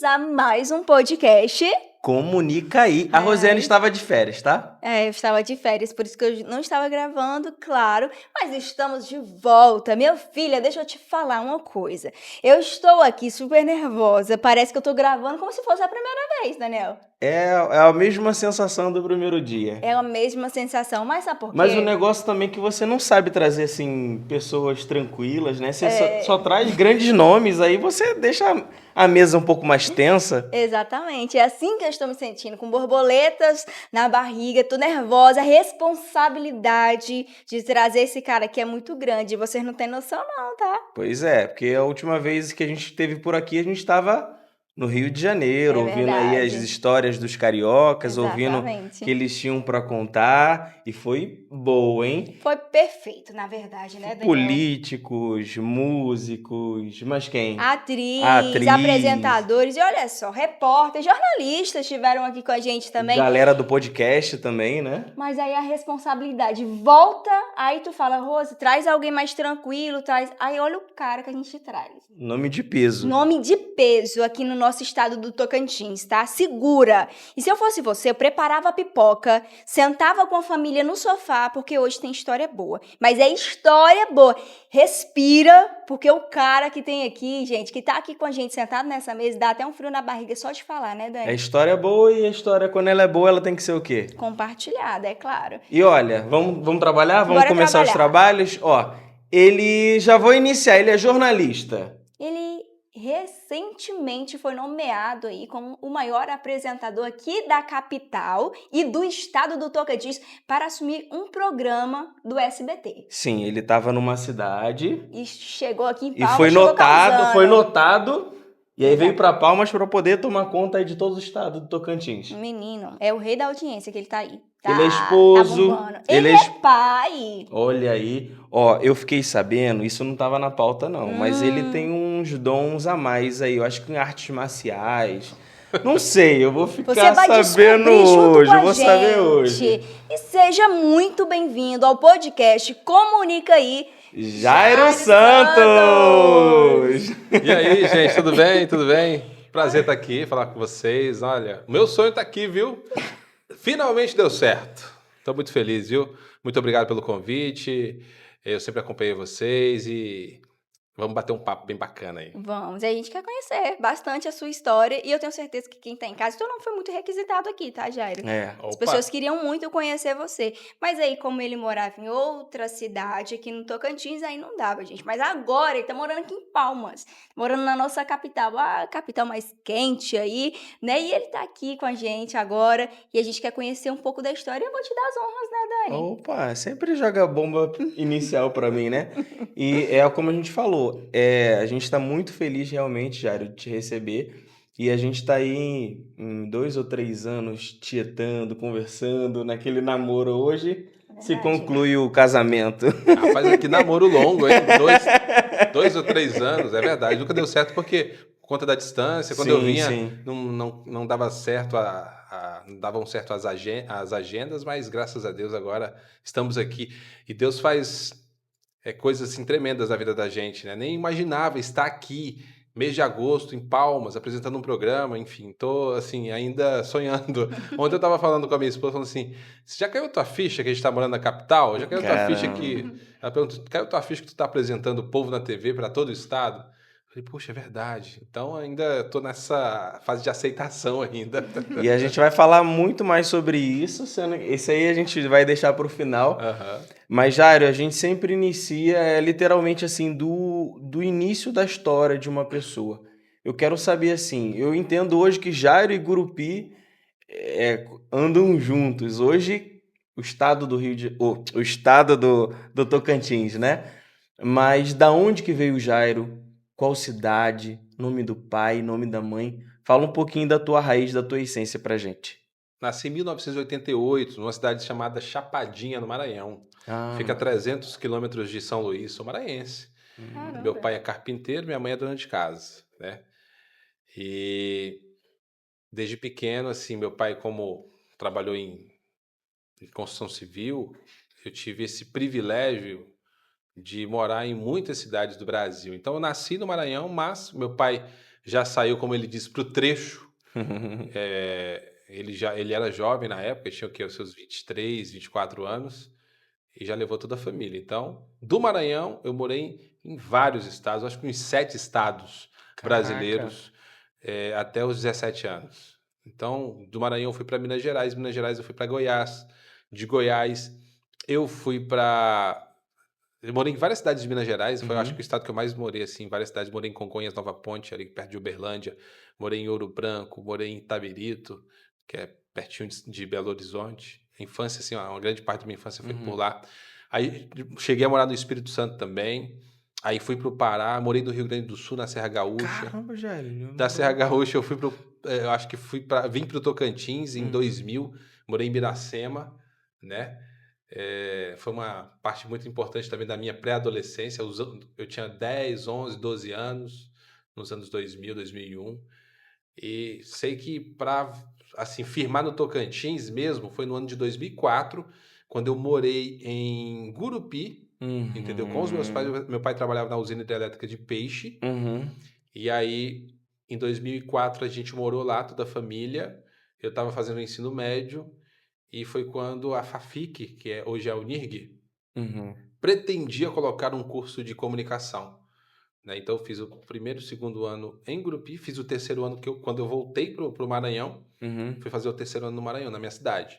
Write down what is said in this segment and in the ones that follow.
bem-vindos a mais um podcast. Comunica aí. A Rosiane estava de férias, tá? Eu estava de férias, por isso que eu não estava gravando, claro. Mas estamos de volta. Minha filha, deixa eu te falar uma coisa. Eu estou aqui super nervosa. Parece que eu estou gravando como se fosse a primeira vez, Daniel. É a mesma sensação do primeiro dia. É a mesma sensação, mas sabe por quê? Mas o negócio também é que você não sabe trazer, assim, pessoas tranquilas, né? Você só traz grandes nomes, aí você deixa a mesa um pouco mais tensa. Exatamente, é assim que eu estou me sentindo, com borboletas na barriga, tô nervosa, a responsabilidade de trazer esse cara aqui é muito grande, vocês não têm noção não, tá? Pois é, porque a última vez que a gente esteve por aqui, a gente estava no Rio de Janeiro, É ouvindo aí as verdade. histórias dos cariocas, ouvindo Exatamente. que eles tinham para contar, e foi boa, hein? Foi perfeito, na verdade, né, Daniel? Políticos, músicos, mas quem? Atriz, apresentadores, e olha só, repórteres, jornalistas estiveram aqui com a gente também. Galera do podcast também, né? Mas aí a responsabilidade volta, aí tu fala, Rose, traz alguém mais tranquilo, traz... Aí olha o cara que a gente traz. Nome de peso. Nome de peso aqui no nosso estado do Tocantins, tá? Segura! E se eu fosse você, eu preparava a pipoca, sentava com a família no sofá, porque hoje tem história boa. Mas é história boa. Respira, porque o cara que tem aqui, gente, que tá aqui com a gente sentado nessa mesa, dá até um frio na barriga só de falar, né, Dani? É história boa e a história, quando ela é boa, ela tem que ser o quê? Compartilhada, é claro. E olha, vamos trabalhar? Vamos Bora começar trabalhar. os trabalhos? Ó, já vou iniciar, ele é jornalista. Ele recentemente foi nomeado aí como o maior apresentador aqui da capital e do estado do Tocantins para assumir um programa do SBT. Sim, ele estava numa cidade E chegou aqui em e Palmas, foi chegou notado, causando. e aí Exato. veio para Palmas para poder tomar conta aí de todo o estado do Tocantins. Menino, é o rei da audiência que ele tá aí. Ele é esposo, Tá bombando. Ele é pai. Olha aí, ó, eu fiquei sabendo, isso não tava na pauta não, mas ele tem uns dons a mais aí, eu acho que em artes marciais. Não sei, eu vou ficar Você vai sabendo descobrir junto hoje, com a eu vou saber gente. hoje. E seja muito bem-vindo ao podcast Comunica aí, Jairo Santos! E aí, gente, tudo bem? Tudo bem? Prazer estar aqui, falar com vocês. Olha, o meu sonho tá aqui, viu? Finalmente deu certo. Estou muito feliz, viu? Muito obrigado pelo convite. Eu sempre acompanhei vocês e vamos bater um papo bem bacana aí. Vamos, e a gente quer conhecer bastante a sua história e eu tenho certeza que quem tá em casa, então não foi muito requisitado aqui, tá, Jairo? As pessoas queriam muito conhecer você, mas aí como ele morava em outra cidade aqui no Tocantins, aí não dava, gente. Mas agora ele tá morando aqui em Palmas, morando na nossa capital, a capital mais quente aí, né? E ele tá aqui com a gente agora e a gente quer conhecer um pouco da história e eu vou te dar as honras, né, Dani? Opa, sempre joga bomba inicial pra mim, né? E como a gente falou, a gente tá muito feliz realmente, Jairo, de te receber. E a gente tá aí em 2 ou 3 anos tietando, conversando, naquele namoro. Hoje se conclui o casamento. Rapaz, aqui namoro longo, hein? 2 ou 3 anos, é verdade. Nunca deu certo porque, por conta da distância, quando eu vinha, não dava certo não davam certo as agendas, mas graças a Deus agora estamos aqui. E Deus faz coisas assim tremendas na vida da gente, né? Nem imaginava estar aqui, mês de agosto, em Palmas, apresentando um programa, enfim, tô assim, ainda sonhando. Ontem eu tava falando com a minha esposa, falando assim, já caiu tua ficha que a gente tá morando na capital? Já caiu tua ficha que... Ela perguntou, caiu tua ficha que tu tá apresentando o povo na TV para todo o estado? Eu falei, puxa, é verdade. Então ainda tô nessa fase de aceitação ainda. E a gente vai falar muito mais sobre isso, esse aí a gente vai deixar pro final. Mas, Jairo, a gente sempre inicia literalmente assim, do início da história de uma pessoa. Eu quero saber assim, eu entendo hoje que Jairo e Gurupi andam juntos. Hoje, o estado do o estado do Tocantins, né? Mas da onde que veio o Jairo? Qual cidade? Nome do pai, nome da mãe? Fala um pouquinho da tua raiz, da tua essência pra gente. Nasci em 1988, numa cidade chamada Chapadinha, no Maranhão. Fica a 300 quilômetros de São Luís, sou maranhense. Meu pai é carpinteiro, minha mãe é dona de casa, né? E desde pequeno, assim, meu pai, como trabalhou em construção civil, eu tive esse privilégio de morar em muitas cidades do Brasil. Então, eu nasci no Maranhão, mas meu pai já saiu, como ele diz, pro trecho. Ele era jovem na época, tinha o quê? Os seus 23, 24 anos, e já levou toda a família. Então, do Maranhão, eu morei em vários estados, acho que uns 7 estados brasileiros, até os 17 anos. Então, do Maranhão eu fui para Minas Gerais eu fui para Goiás, de Goiás eu fui para... Eu morei em várias cidades de Minas Gerais, foi acho que o estado que eu mais morei, assim, em várias cidades. Morei em Congonhas, Nova Ponte, ali perto de Uberlândia, morei em Ouro Branco, morei em Itabirito, que é pertinho de Belo Horizonte. A infância, assim, uma grande parte da minha infância foi por lá. Aí cheguei a morar no Espírito Santo também. Aí fui pro Pará, morei no Rio Grande do Sul, na Serra Gaúcha. Caramba, Jairo. Da Serra Gaúcha eu fui eu acho que vim pro Tocantins em 2000, morei em Miracema, né? Foi uma parte muito importante também da minha pré-adolescência. Eu tinha 10, 11, 12 anos, nos anos 2000, 2001. E sei que para assim, firmar no Tocantins mesmo, foi no ano de 2004, quando eu morei em Gurupi, entendeu? Com os meus pais. Meu pai trabalhava na usina hidrelétrica de Peixe. E aí, em 2004, a gente morou lá, toda a família. Eu estava fazendo o ensino médio. E foi quando a FAFIC, que hoje é a UNIRG, pretendia colocar um curso de comunicação. Né? Então, eu fiz o primeiro e o segundo ano em Gurupi, fiz o terceiro ano quando eu voltei para o Maranhão, fui fazer o terceiro ano no Maranhão, na minha cidade.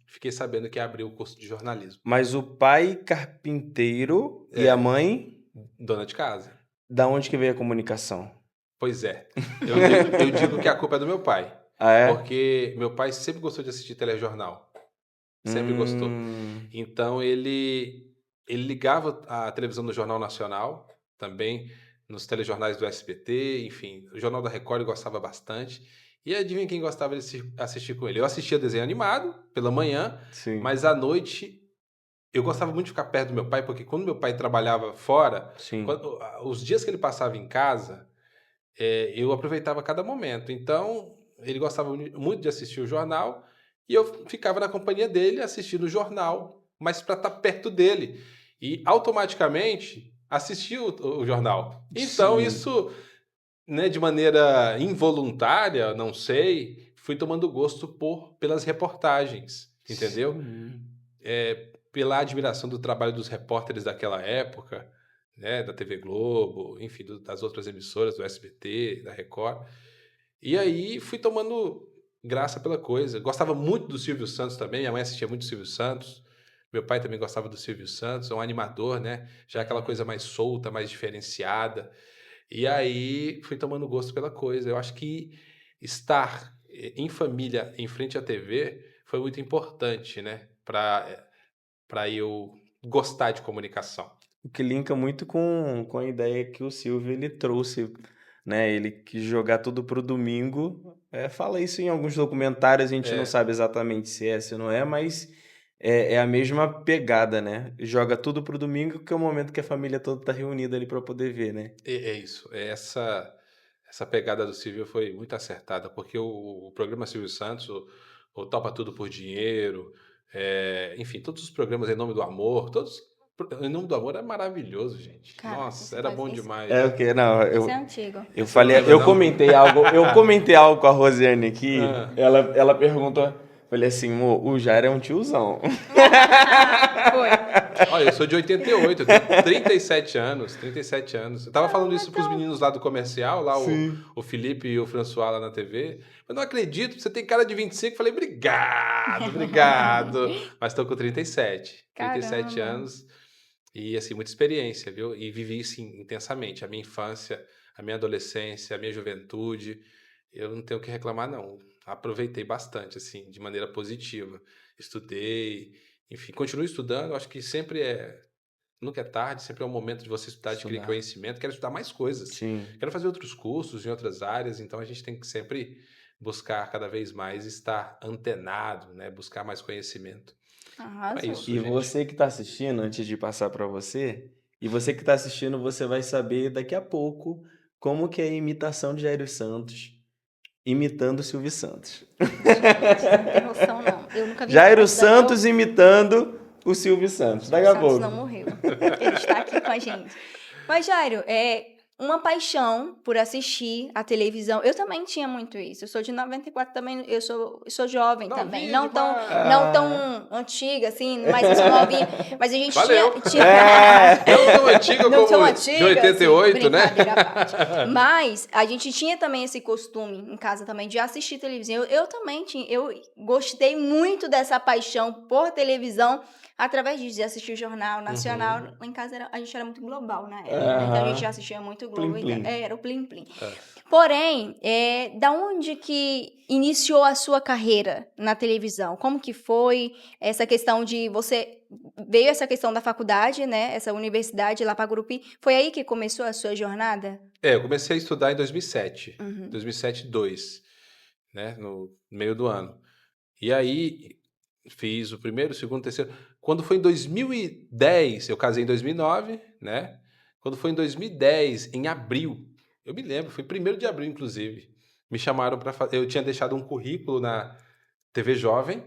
Fiquei sabendo que abriu o curso de jornalismo. Mas o pai carpinteiro e a mãe? Dona de casa. Da onde que veio a comunicação? Pois é. Eu digo que a culpa é do meu pai. Ah, é? Porque meu pai sempre gostou de assistir telejornal. Sempre gostou. Então, ele ligava a televisão no Jornal Nacional, também nos telejornais do SBT, enfim. O Jornal da Record ele gostava bastante. E adivinha quem gostava de assistir com ele? Eu assistia desenho animado pela manhã, mas à noite eu gostava muito de ficar perto do meu pai, porque quando meu pai trabalhava fora, os dias que ele passava em casa, eu aproveitava cada momento. Então, ele gostava muito de assistir o jornal e eu ficava na companhia dele assistindo o jornal, mas para estar perto dele. E automaticamente assistia o jornal. Então, isso, né, de maneira involuntária, não sei, fui tomando gosto pelas reportagens, entendeu? Pela admiração do trabalho dos repórteres daquela época, né, da TV Globo, enfim, das outras emissoras, do SBT, da Record. E aí fui tomando graça pela coisa. Gostava muito do Silvio Santos também, minha mãe assistia muito do Silvio Santos, meu pai também gostava do Silvio Santos, é um animador, né? Já aquela coisa mais solta, mais diferenciada. E aí fui tomando gosto pela coisa. Eu acho que estar em família, em frente à TV, foi muito importante, né? Para eu gostar de comunicação. O que linka muito com a ideia que o Silvio ele trouxe, né? Ele quis jogar tudo pro domingo. Fala isso em alguns documentários, a gente não sabe exatamente se é, se não é, mas é a mesma pegada, né? Joga tudo pro domingo, que é o momento que a família toda tá reunida ali para poder ver, né? É isso. Essa pegada do Silvio foi muito acertada, porque o programa Silvio Santos, o Topa Tudo por Dinheiro, enfim, todos os programas Em Nome do Amor, Em Nome do Amor é maravilhoso, gente. Cara, nossa, era bom demais. O quê? Não, Isso é antigo. Eu falei, eu comentei algo com a Rosiane aqui, ela perguntou, falei assim, o Jair é um tiozão. Foi. Olha, eu sou de 88, eu tenho 37 anos. Eu tava falando isso pros meninos lá do comercial, lá o Felipe e o François lá na TV. Eu não acredito, você tem cara de 25. Falei, obrigado. Mas tô com 37. Caramba. 37 anos e, assim, muita experiência, viu? E vivi isso intensamente. A minha infância, a minha adolescência, a minha juventude. Eu não tenho o que reclamar, não. Aproveitei bastante, assim, de maneira positiva. Estudei... Enfim, continuo estudando, acho que nunca é tarde, sempre é um momento de você estudar, adquirir conhecimento, quero estudar mais coisas, quero fazer outros cursos em outras áreas, então a gente tem que sempre buscar cada vez mais estar antenado, né? Buscar mais conhecimento. É isso, e gente. Você que está assistindo, antes de passar para você, você que está assistindo, você vai saber daqui a pouco como que é a imitação de Jairo Santos imitando o Silvio Santos. Não tem noção, não. Eu nunca vi Jairo Santos imitando o Silvio Santos. Daqui a pouco. Santos não morreu. Ele está aqui com a gente. Mas, Jairo, uma paixão por assistir a televisão. Eu também tinha muito isso. Eu sou de 94 também, eu sou jovem também. Não tão antiga, assim, mas eu sou novinha. Mas a gente tinha... Não tão antiga como de 88, assim, né? Mas a gente tinha também esse costume em casa também de assistir televisão. Eu também tinha. Eu gostei muito dessa paixão por televisão através disso, de assistir o Jornal Nacional. Lá em casa a gente era muito global na época, né? Então a gente assistia muito Globo. Plim, plim. Era o Plim Plim. Porém, da onde que iniciou a sua carreira na televisão? Como que foi essa questão de você... Veio essa questão da faculdade, né? Essa universidade lá para Gurupi. Foi aí que começou a sua jornada? Eu comecei a estudar em 2007. 2007, 2002, né? No meio do ano. E aí, fiz o primeiro, o segundo, o terceiro. Quando foi em 2010, eu casei em 2009, né? Quando foi em 2010, em abril, eu me lembro, foi 1º de abril, inclusive, me chamaram para fazer... Eu tinha deixado um currículo na TV Jovem.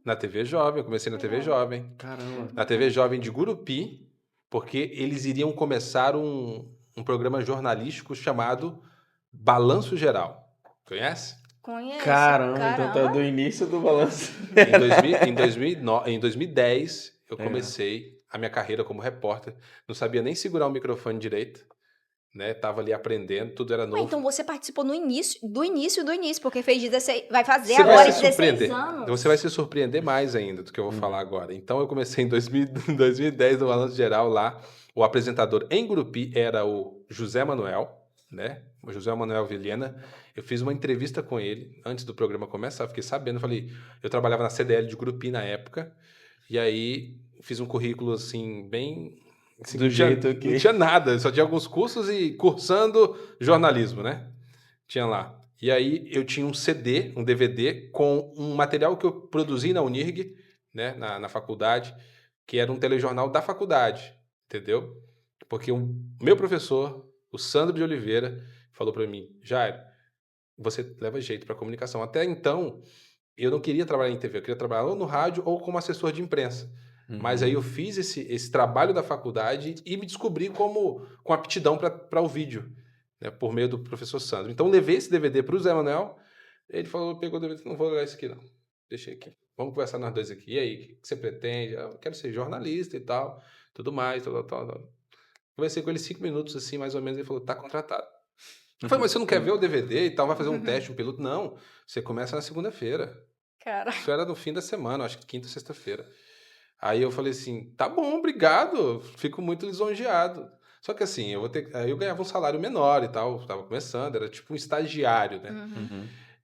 Na TV Jovem, eu comecei na TV Jovem. Caramba. Na TV Jovem de Gurupi, porque eles iriam começar um programa jornalístico chamado Balanço Geral. Conhece? Conheço. Caramba, então tá do início do balanço. Em 2010, eu comecei a minha carreira como repórter. Não sabia nem segurar o microfone direito, né? Tava ali aprendendo, tudo era novo. Então você participou do início, porque fez 16, vai fazer você agora 16 anos. Você vai se surpreender mais ainda do que eu vou falar agora. Então eu comecei em 2010 no Balanço Geral lá. O apresentador em Gurupi era o José Manuel, né? O José Manuel Vilhena. Eu fiz uma entrevista com ele antes do programa começar, fiquei sabendo, falei, eu trabalhava na CDL de Gurupi na época, e aí fiz um currículo assim, bem... Assim, do jeito que... Não tinha nada, só tinha alguns cursos e cursando jornalismo, né? Tinha lá. E aí eu tinha um CD, um DVD, com um material que eu produzi na Unirg, né? Na faculdade, que era um telejornal da faculdade, entendeu? Porque o meu professor, o Sandro de Oliveira, falou para mim, Jairo, você leva jeito para comunicação. Até então, eu não queria trabalhar em TV, eu queria trabalhar ou no rádio ou como assessor de imprensa. Mas aí eu fiz esse trabalho da faculdade e me descobri com aptidão para o vídeo, né, por meio do professor Sandro. Então levei esse DVD para o Zé Manuel, ele falou, pegou o DVD, não vou levar esse aqui não, deixei aqui. Vamos conversar nós dois aqui. E aí, o que você pretende? Eu quero ser jornalista e tal, tudo mais, tal. Conversei com ele 5 minutos, assim, mais ou menos, ele falou, tá contratado. Eu falei, mas você não quer ver o DVD e tal, vai fazer um teste, um piloto? Não, você começa na segunda-feira. Cara. Isso era no fim da semana, acho que quinta ou sexta-feira. Aí eu falei assim, tá bom, obrigado, fico muito lisonjeado. Só que assim, aí eu ganhava um salário menor e tal, estava começando, era tipo um estagiário, né?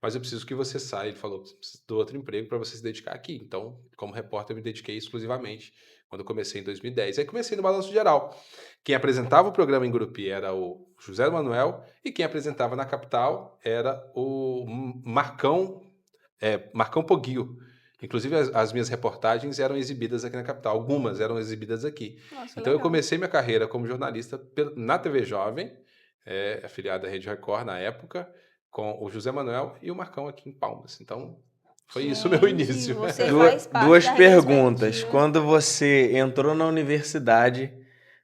Mas eu preciso que você saia. Ele falou, preciso do outro emprego para você se dedicar aqui. Então, como repórter, eu me dediquei exclusivamente quando eu comecei em 2010. Aí comecei no Balanço Geral. Quem apresentava o programa em Gurupi era o José Manuel e quem apresentava na capital era o Marcão Poguio. Inclusive, as minhas reportagens eram exibidas aqui na capital. Algumas eram exibidas aqui. Nossa, então, legal. Eu comecei minha carreira como jornalista na TV Jovem, afiliada à Rede Record na época, com o José Manuel e o Marcão aqui em Palmas. Então, foi isso o meu início. Duas perguntas. Quando você entrou na universidade,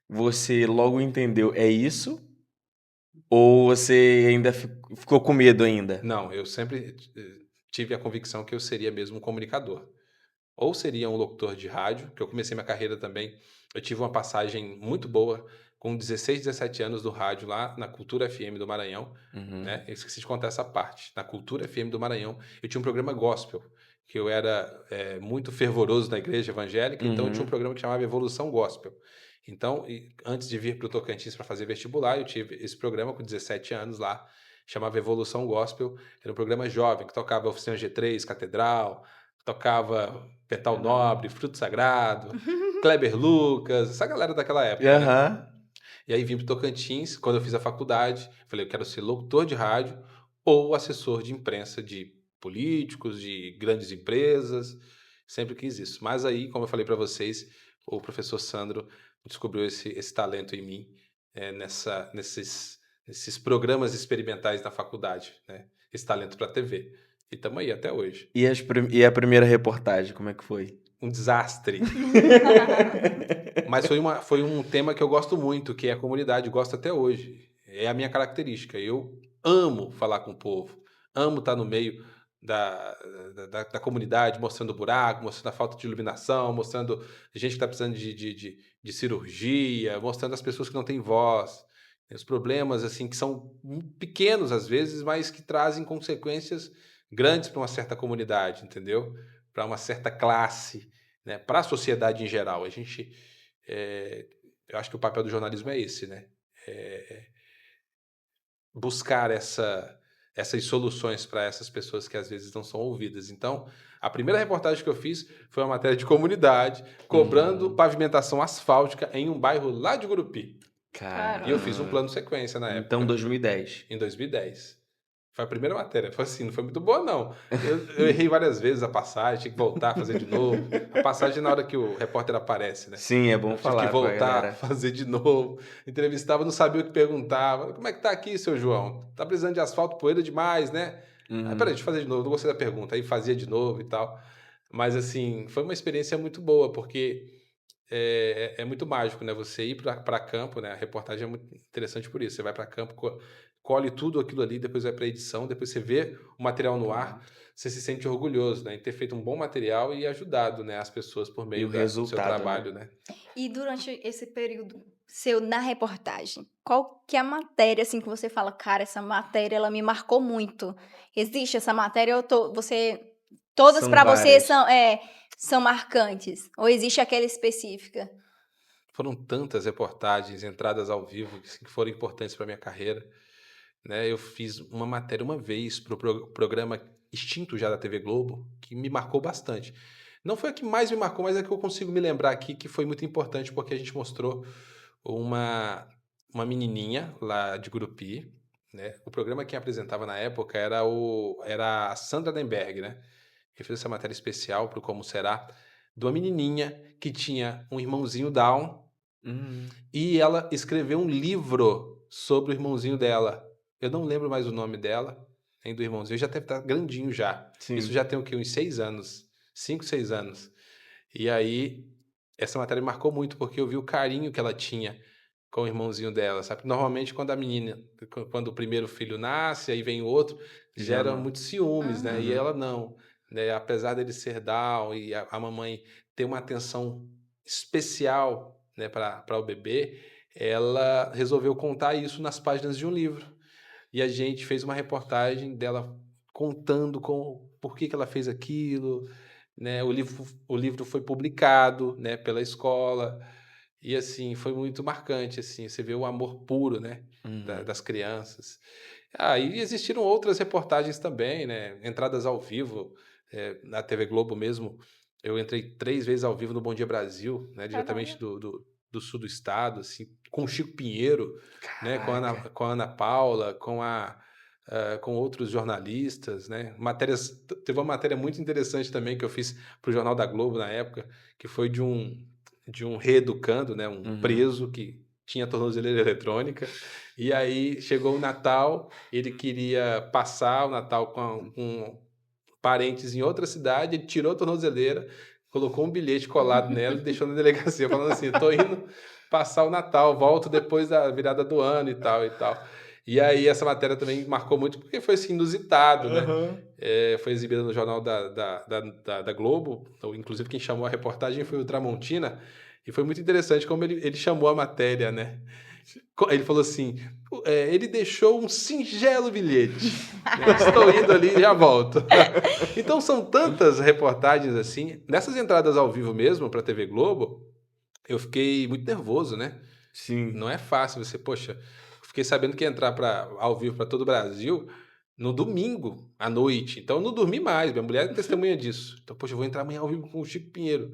você logo entendeu, é isso? Ou você ainda ficou com medo ainda? Não, eu sempre tive a convicção que eu seria mesmo um comunicador. Ou seria um locutor de rádio, que eu comecei minha carreira também. Eu tive uma passagem muito boa com 16, 17 anos do rádio lá na Cultura FM do Maranhão. Né? Eu esqueci de contar essa parte. Na Cultura FM do Maranhão, eu tinha um programa gospel, que eu era muito fervoroso na igreja evangélica, então eu tinha um programa que chamava Evolução Gospel. Então, antes de vir para o Tocantins para fazer vestibular, eu tive esse programa com 17 anos lá, chamava Evolução Gospel. Era um programa jovem, que tocava Oficina G3, Catedral, tocava Petal Nobre, Fruto Sagrado, Kleber Lucas, essa galera daquela época. Né? E aí vim para o Tocantins, quando eu fiz a faculdade, falei, eu quero ser locutor de rádio ou assessor de imprensa de políticos, de grandes empresas, sempre quis isso. Mas aí, como eu falei para vocês, o professor Sandro descobriu esse talento em mim, nesses programas experimentais da faculdade, né? Esse talento para a TV. E estamos aí até hoje. E a primeira reportagem, como é que foi? Um desastre. Mas foi um tema que eu gosto muito, que é a comunidade, gosto até hoje. É a minha característica. Eu amo falar com o povo, amo estar no meio da comunidade, mostrando buraco, mostrando a falta de iluminação, mostrando gente que está precisando de cirurgia, mostrando as pessoas que não têm voz, os problemas assim que são pequenos às vezes, mas que trazem consequências grandes para uma certa comunidade, entendeu? Para uma certa classe, né? Para a sociedade em geral. Eu acho que o papel do jornalismo é esse, né? Buscar essas soluções para essas pessoas que às vezes não são ouvidas. Então, a primeira reportagem que eu fiz foi uma matéria de comunidade, cobrando pavimentação asfáltica em um bairro lá de Gurupi. Caramba. E eu fiz um plano sequência na época. Então, 2010. Em 2010. Foi a primeira matéria. Foi assim, não foi muito boa, não. Eu errei várias vezes a passagem, tinha que voltar, fazer de novo. A passagem na hora que o repórter aparece, né? Sim, é bom falar. Tive que voltar, fazer de novo. Entrevistava, não sabia o que perguntava. Como é que tá aqui, seu João? Tá precisando de asfalto, poeira demais, né? Aí, peraí, deixa eu fazer de novo. Não gostei da pergunta. Aí fazia de novo e tal. Mas, assim, foi uma experiência muito boa, porque é muito mágico, né? Você ir para campo, né? A reportagem é muito interessante por isso. Você vai para campo, colhe tudo aquilo ali, depois vai para edição, depois você vê o material no ar, você se sente orgulhoso, né? Em ter feito um bom material e ajudado, né, as pessoas por meio do seu trabalho, né? E durante esse período seu na reportagem, qual que é a matéria assim que você fala, cara, essa matéria ela me marcou muito? Existe essa matéria ou todas para você são marcantes? Ou existe aquela específica? Foram tantas reportagens, entradas ao vivo que foram importantes para minha carreira, né? Eu fiz uma matéria uma vez para o programa extinto já da TV Globo, que me marcou bastante. Não foi a que mais me marcou, mas é que eu consigo me lembrar aqui que foi muito importante, porque a gente mostrou uma menininha lá de Gurupi, né? O programa quem apresentava na época era a Sandra Nemberg, né? Eu fiz essa matéria especial para o Como Será, de uma menininha que tinha um irmãozinho Down, e ela escreveu um livro sobre o irmãozinho dela. Eu não lembro mais o nome dela, nem do irmãozinho. Já deve estar grandinho já. Sim. Isso já tem o quê? Uns 6 anos. 5, 6 anos. E aí, essa matéria marcou muito, porque eu vi o carinho que ela tinha com o irmãozinho dela, sabe? Normalmente, quando o primeiro filho nasce, aí vem o outro, gera muitos ciúmes, né? E ela não. Né? Apesar dele ser Down e a mamãe ter uma atenção especial, né, para o bebê, ela resolveu contar isso nas páginas de um livro. E a gente fez uma reportagem dela contando por que ela fez aquilo, né? O livro foi publicado, né, pela escola. E assim, foi muito marcante, assim, você vê o amor puro, né, das crianças. E existiram outras reportagens também, né, entradas ao vivo, na TV Globo mesmo. Eu entrei 3 vezes ao vivo no Bom Dia Brasil, né, diretamente do sul do estado, assim, com o Chico Pinheiro, né, com a Ana Paula, com outros jornalistas, né, teve uma matéria muito interessante também que eu fiz para o Jornal da Globo na época, que foi de um reeducando, né, um preso que tinha tornozeleira eletrônica, e aí chegou o Natal, ele queria passar o Natal com parentes em outra cidade, ele tirou a tornozeleira, colocou um bilhete colado nela e deixou na delegacia, falando assim, eu tô indo passar o Natal, volto depois da virada do ano e tal e tal. E aí essa matéria também marcou muito, porque foi assim, inusitado, né? Foi exibida no jornal da Globo, então, inclusive quem chamou a reportagem foi o Tramontina, e foi muito interessante como ele chamou a matéria, né? Ele falou assim, ele deixou um singelo bilhete, né? Estou indo ali e já volto. Então são tantas reportagens assim, nessas entradas ao vivo mesmo para a TV Globo, eu fiquei muito nervoso, né? Sim. Não é fácil você, poxa, fiquei sabendo que ia entrar ao vivo para todo o Brasil no domingo à noite, então eu não dormi mais, minha mulher é testemunha disso. Então, poxa, eu vou entrar amanhã ao vivo com o Chico Pinheiro.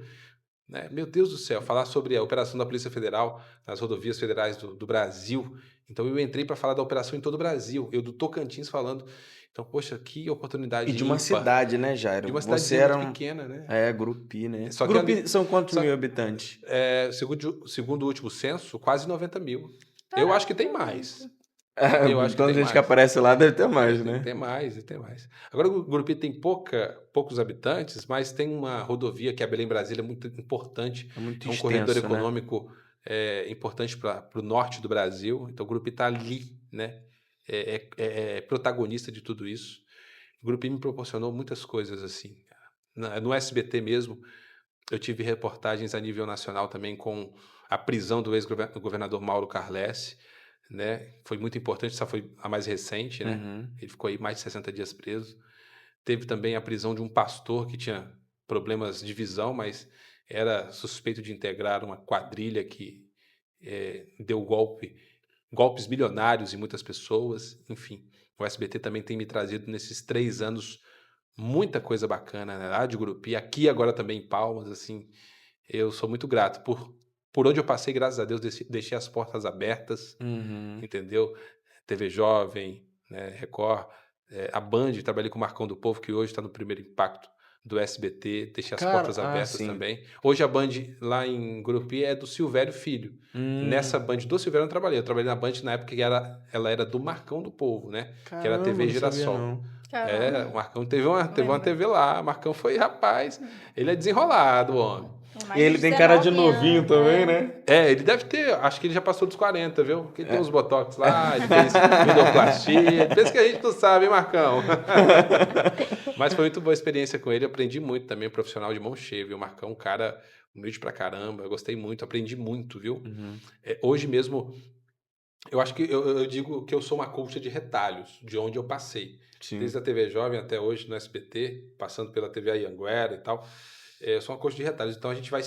Né? Meu Deus do céu, falar sobre a operação da Polícia Federal nas rodovias federais do Brasil. Então eu entrei para falar da operação em todo o Brasil, eu do Tocantins falando. Então, poxa, que oportunidade. E de uma cidade, né, Jairo? De uma cidade muito pequena, né? Grupi, né? Só que Grupi são quantos mil habitantes? Segundo o último censo, quase 90 mil. Eu acho que tem mais. Eu acho que Tanta tem gente que mais. aparece lá deve ter mais, né? Tem mais, tem mais. Agora, o Gurupi tem poucos habitantes, mas tem uma rodovia que é a Belém-Brasília, muito importante. É muito É um corredor extenso, né? econômico importante para o norte do Brasil. Então, o Gurupi está ali, né? É protagonista de tudo isso. O Gurupi me proporcionou muitas coisas assim. No SBT mesmo, eu tive reportagens a nível nacional também com a prisão do ex-governador Mauro Carlesse, né? Foi muito importante, essa foi a mais recente, né? Uhum. Ele ficou aí mais de 60 dias preso. Teve também a prisão de um pastor que tinha problemas de visão, mas era suspeito de integrar uma quadrilha que deu golpes bilionários em muitas pessoas. Enfim, o SBT também tem me trazido nesses 3 anos muita coisa bacana, né? Lá de Gurupi, aqui agora também em Palmas, assim, eu sou muito grato por onde eu passei, graças a Deus, deixei as portas abertas, entendeu? TV Jovem, né, Record, a Band, trabalhei com o Marcão do Povo, que hoje está no Primeiro Impacto do SBT, deixei as portas abertas também. Hoje a Band lá em Gurupi é do Silvério Filho. Nessa Band do Silvério eu trabalhei na Band na época que ela era do Marcão do Povo, né? Caramba, que era a TV Girassol. O Marcão teve uma TV lá, o Marcão foi, rapaz, ele é desenrolado, o homem. E ele tem cara de novinho também, né? Ele deve ter, acho que ele já passou dos 40, viu? Porque tem uns botox lá, ele fez endoplastia. Pensa que a gente não sabe, hein, Marcão? Mas foi muito boa a experiência com ele, aprendi muito também, profissional de mão cheia, viu? O Marcão, um cara humilde pra caramba, eu gostei muito, aprendi muito, viu? Hoje mesmo, eu acho que eu digo que eu sou uma colcha de retalhos, de onde eu passei. Sim. Desde a TV Jovem até hoje no SBT, passando pela TV Anhanguera e tal. Eu sou uma colcha de retalhos, então a gente vai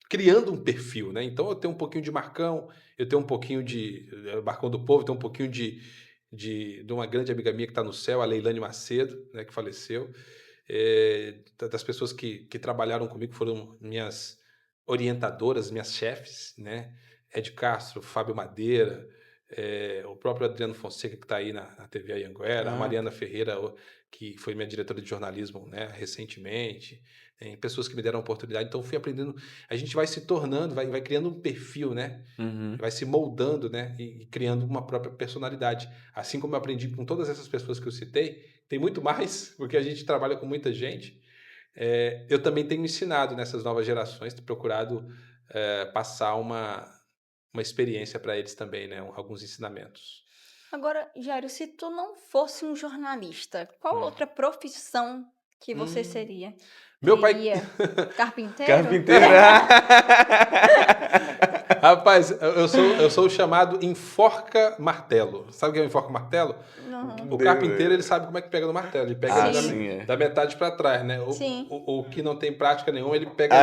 criando um perfil, né? Então eu tenho um pouquinho de Marcão, eu tenho um pouquinho de Marcão do Povo, eu tenho um pouquinho de uma grande amiga minha que está no céu, a Leilane Macedo, né, que faleceu, das pessoas que trabalharam comigo, foram minhas orientadoras, minhas chefes, né? Ed Castro, Fábio Madeira, o próprio Adriano Fonseca, que está aí na TV Anhanguera, a Mariana Ferreira, que foi minha diretora de jornalismo, né, recentemente, pessoas que me deram a oportunidade. Então, fui aprendendo. A gente vai se tornando, vai criando um perfil, né? Vai se moldando, né? E criando uma própria personalidade. Assim como eu aprendi com todas essas pessoas que eu citei, tem muito mais, porque a gente trabalha com muita gente. Eu também tenho ensinado nessas novas gerações, tenho procurado passar uma experiência para eles também, né? Alguns ensinamentos. Agora, Jairo, se tu não fosse um jornalista, qual outra profissão que você seria? Meu pai... Carpinteiro? Carpinteiro. Rapaz, eu sou o chamado enforca-martelo. Sabe o que é o enforca-martelo? O carpinteiro, ele sabe como é que pega no martelo. Ele pega da metade para trás, né? O que não tem prática nenhuma, ele pega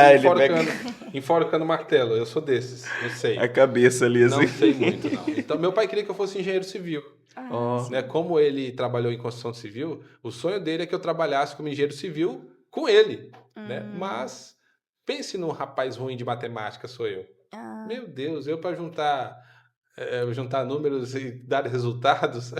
enforcando o martelo. Eu sou desses, não sei. A cabeça ali, assim. Não sei muito, não. Então, meu pai queria que eu fosse engenheiro civil. Né? Como ele trabalhou em construção civil, o sonho dele é que eu trabalhasse como engenheiro civil com ele. Né? Mas pense num rapaz ruim de matemática, sou eu. Meu Deus, eu para juntar números e dar resultados,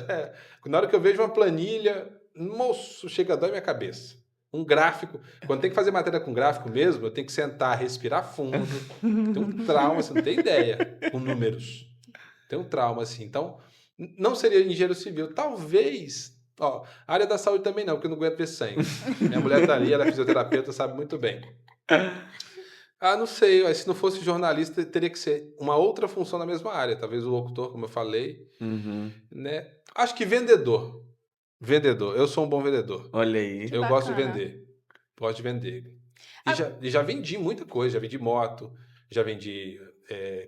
na hora que eu vejo uma planilha, moço, chega a dói minha cabeça. Um gráfico, quando tem que fazer matéria com gráfico mesmo, eu tenho que sentar, respirar fundo, tem um trauma, você não tem ideia, com números. Tem um trauma, assim. Então, não seria engenheiro civil. Talvez, a área da saúde também não, porque eu não aguento ver sangue. Minha mulher tá ali, ela é fisioterapeuta, sabe muito bem. Não sei, se não fosse jornalista, teria que ser uma outra função na mesma área. Talvez o locutor, como eu falei. Né? Acho que vendedor. Eu sou um bom vendedor. Olha aí. Eu gosto de vender. Gosto de vender. E já vendi muita coisa. Já vendi moto, já vendi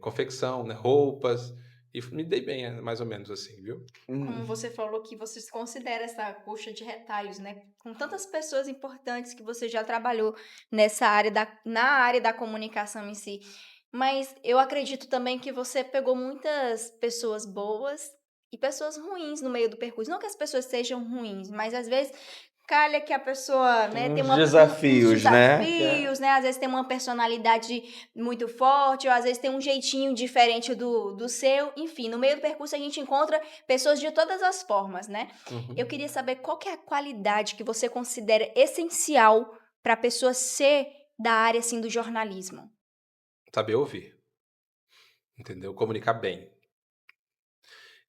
confecção, né? Roupas. E me dei bem, mais ou menos assim, viu? Como você falou que você se considera essa coxa de retalhos, né? Com tantas pessoas importantes que você já trabalhou nessa área, na área da comunicação em si. Mas eu acredito também que você pegou muitas pessoas boas e pessoas ruins no meio do percurso. Não que as pessoas sejam ruins, mas às vezes calha que a pessoa, né, tem uns desafios, né? Às vezes tem uma personalidade muito forte, ou às vezes tem um jeitinho diferente do seu. Enfim, no meio do percurso a gente encontra pessoas de todas as formas, né? Eu queria saber qual que é a qualidade que você considera essencial para a pessoa ser da área, assim, do jornalismo. Saber ouvir. Entendeu? Comunicar bem.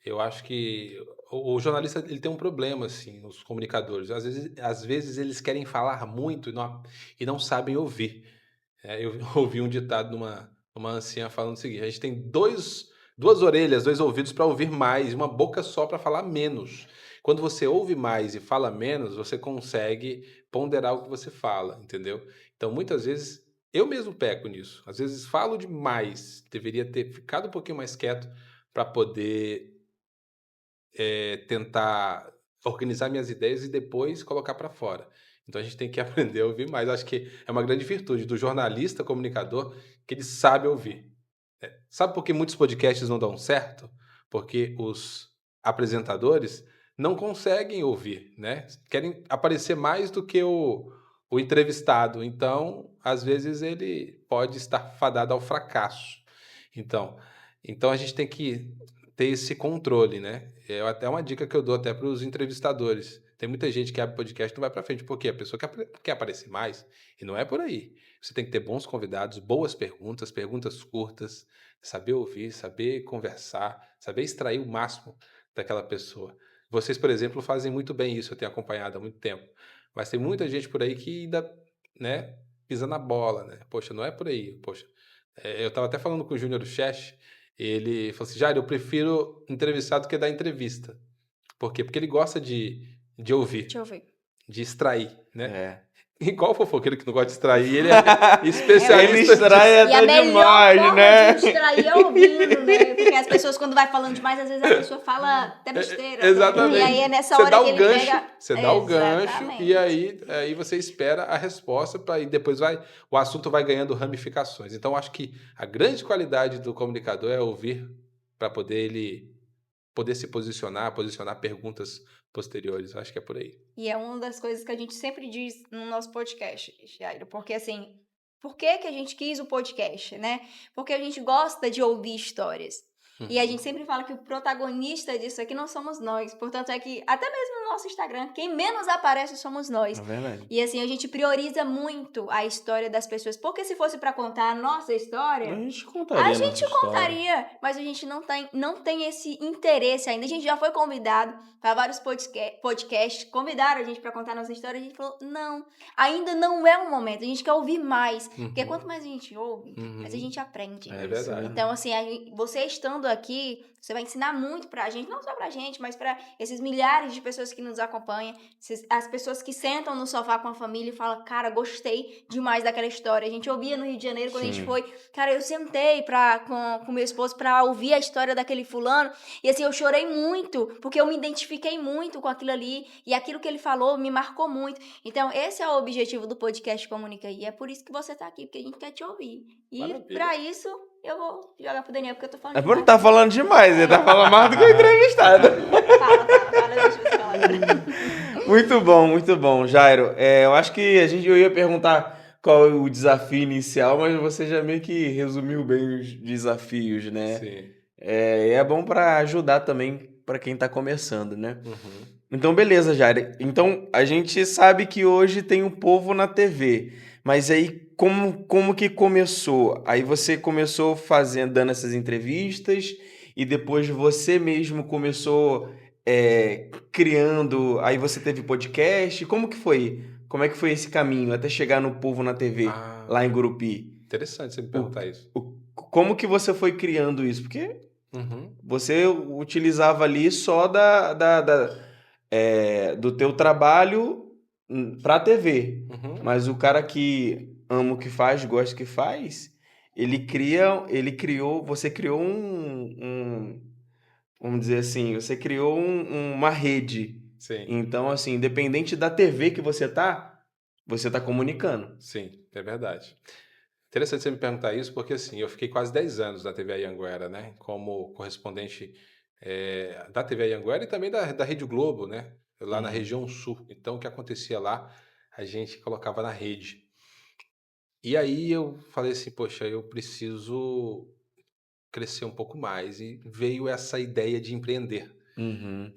eu acho que o jornalista ele tem um problema, assim, os comunicadores. Às vezes eles querem falar muito e não sabem ouvir. Eu ouvi um ditado numa anciã falando o seguinte: a gente tem duas orelhas, 2 ouvidos para ouvir mais, e uma boca só para falar menos. Quando você ouve mais e fala menos, você consegue ponderar o que você fala, entendeu? Então, muitas vezes, eu mesmo peco nisso. Às vezes falo demais, deveria ter ficado um pouquinho mais quieto para poder tentar organizar minhas ideias e depois colocar para fora. Então a gente tem que aprender a ouvir mais. Acho que é uma grande virtude do jornalista comunicador que ele sabe ouvir. Sabe por que muitos podcasts não dão certo? Porque os apresentadores não conseguem ouvir, né? Querem aparecer mais do que o entrevistado. Então, às vezes, ele pode estar fadado ao fracasso. Então, então a gente tem que ter esse controle, né? É até uma dica que eu dou até para os entrevistadores. Tem muita gente que abre podcast e não vai para frente. Por quê? A pessoa quer aparecer mais e não é por aí. Você tem que ter bons convidados, boas perguntas, perguntas curtas, saber ouvir, saber conversar, saber extrair o máximo daquela pessoa. Vocês, por exemplo, fazem muito bem isso, eu tenho acompanhado há muito tempo. Mas tem muita gente por aí que ainda, né, pisa na bola, né? Poxa, não é por aí. Poxa, eu estava até falando com o Júnior Chess, ele falou assim: Jair, eu prefiro entrevistar do que dar entrevista. Por quê? Porque ele gosta de Deixa eu ouvir, ver. de extrair, né? É. Igual o fofoqueiro que não gosta de extrair, ele é especialista. Ele extrai E a até melhor demais, forma né? de distrair é ouvindo, né? Porque as pessoas, quando vai falando demais, às vezes a pessoa fala até besteira. Exatamente. Né? E aí é nessa Você hora dá que o ele gancho, pega. você dá o gancho Exatamente. e aí você espera a resposta para e depois o assunto vai ganhando ramificações. Então acho que a grande qualidade do comunicador é ouvir para poder se posicionar perguntas posteriores. Acho que é por aí. E é uma das coisas que a gente sempre diz no nosso podcast, Jairo, porque assim, por que a gente quis o podcast, né? Porque a gente gosta de ouvir histórias. E a gente sempre fala que o protagonista disso aqui não somos nós. Portanto, é que até mesmo no nosso Instagram, quem menos aparece somos nós. É verdade. E assim, a gente prioriza muito a história das pessoas. Porque se fosse para contar a nossa história, A gente contaria. mas a gente não tem esse interesse ainda. A gente já foi convidado para vários podcasts, convidaram a gente para contar nossa história. A gente falou, não, ainda não é o momento. A gente quer ouvir mais. Porque quanto mais a gente ouve, mais a gente aprende. É verdade. Então, assim, você estando aqui, você vai ensinar muito pra gente, não só pra gente, mas pra esses milhares de pessoas que nos acompanham, as pessoas que sentam no sofá com a família e falam, cara, gostei demais daquela história. A gente ouvia no Rio de Janeiro quando a gente foi, cara, eu sentei com meu esposo pra ouvir a história daquele fulano, e assim, eu chorei muito, porque eu me identifiquei muito com aquilo ali, e aquilo que ele falou me marcou muito. Então, esse é o objetivo do podcast Comunica aí, é por isso que você tá aqui, porque a gente quer te ouvir. E Maravilha. pra isso, eu vou jogar pro Daniel, porque eu tô falando É demais. porque tá falando demais, ele tá falando mais do que o entrevistado. Fala, deixa eu falar agora. Muito bom, Jairo. Eu acho que eu ia perguntar qual é o desafio inicial, mas você já meio que resumiu bem os desafios, né? Sim. É bom pra ajudar também pra quem tá começando, né? Então, beleza, Jairo. Então, a gente sabe que hoje tem o Povo na TV, mas aí como que começou? Aí você começou dando essas entrevistas e depois você mesmo começou criando, aí você teve podcast, como que foi? Como é que foi esse caminho até chegar no Povo na TV, lá em Gurupi? Interessante você me perguntar isso. Como que você foi criando isso? Porque Uhum. você utilizava ali só do teu trabalho pra TV. Uhum. Mas o cara que ama o que faz, gosta do que faz, você criou vamos dizer assim, você criou uma rede. Sim. Então, assim, independente da TV que você tá comunicando. Sim, é verdade. Interessante você me perguntar isso, porque assim, eu fiquei quase 10 anos na TV Anhanguera, né? Como correspondente da TV Anhanguera e também da Rede Globo, né? Lá na região sul. Então, o que acontecia lá, a gente colocava na rede. E aí eu falei assim, poxa, eu preciso crescer um pouco mais. E veio essa ideia de empreender.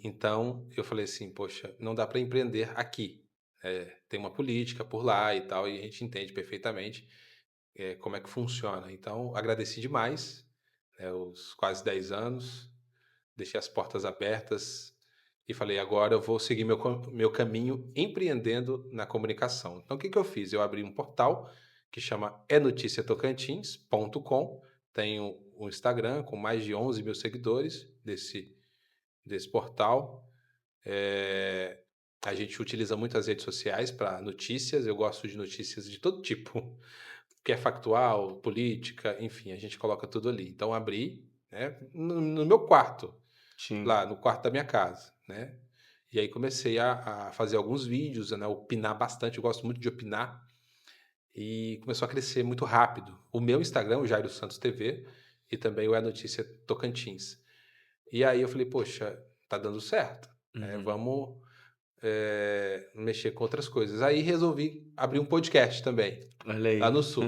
Então, eu falei assim, poxa, não dá para empreender aqui. Tem uma política por lá e tal, e a gente entende perfeitamente como é que funciona. Então, agradeci demais, os quase 10 anos. deixei as portas abertas e falei, agora eu vou seguir meu caminho empreendendo na comunicação. Então, o que eu fiz? Eu abri um portal que chama enoticiatocantins.com, tenho um Instagram com mais de 11 mil seguidores desse portal. A gente utiliza muito as redes sociais para notícias, eu gosto de notícias de todo tipo, que é factual, política, enfim, a gente coloca tudo ali. Então, abri, né, no meu quarto, lá no quarto da minha casa, né? E aí comecei a fazer alguns vídeos, né, opinar bastante, eu gosto muito de opinar, e começou a crescer muito rápido. O meu Instagram, o Jairo Santos TV, e também o É Notícia Tocantins. E aí eu falei, poxa, tá dando certo, né? Vamos mexer com outras coisas. Aí resolvi abrir um podcast também, lá no Sul.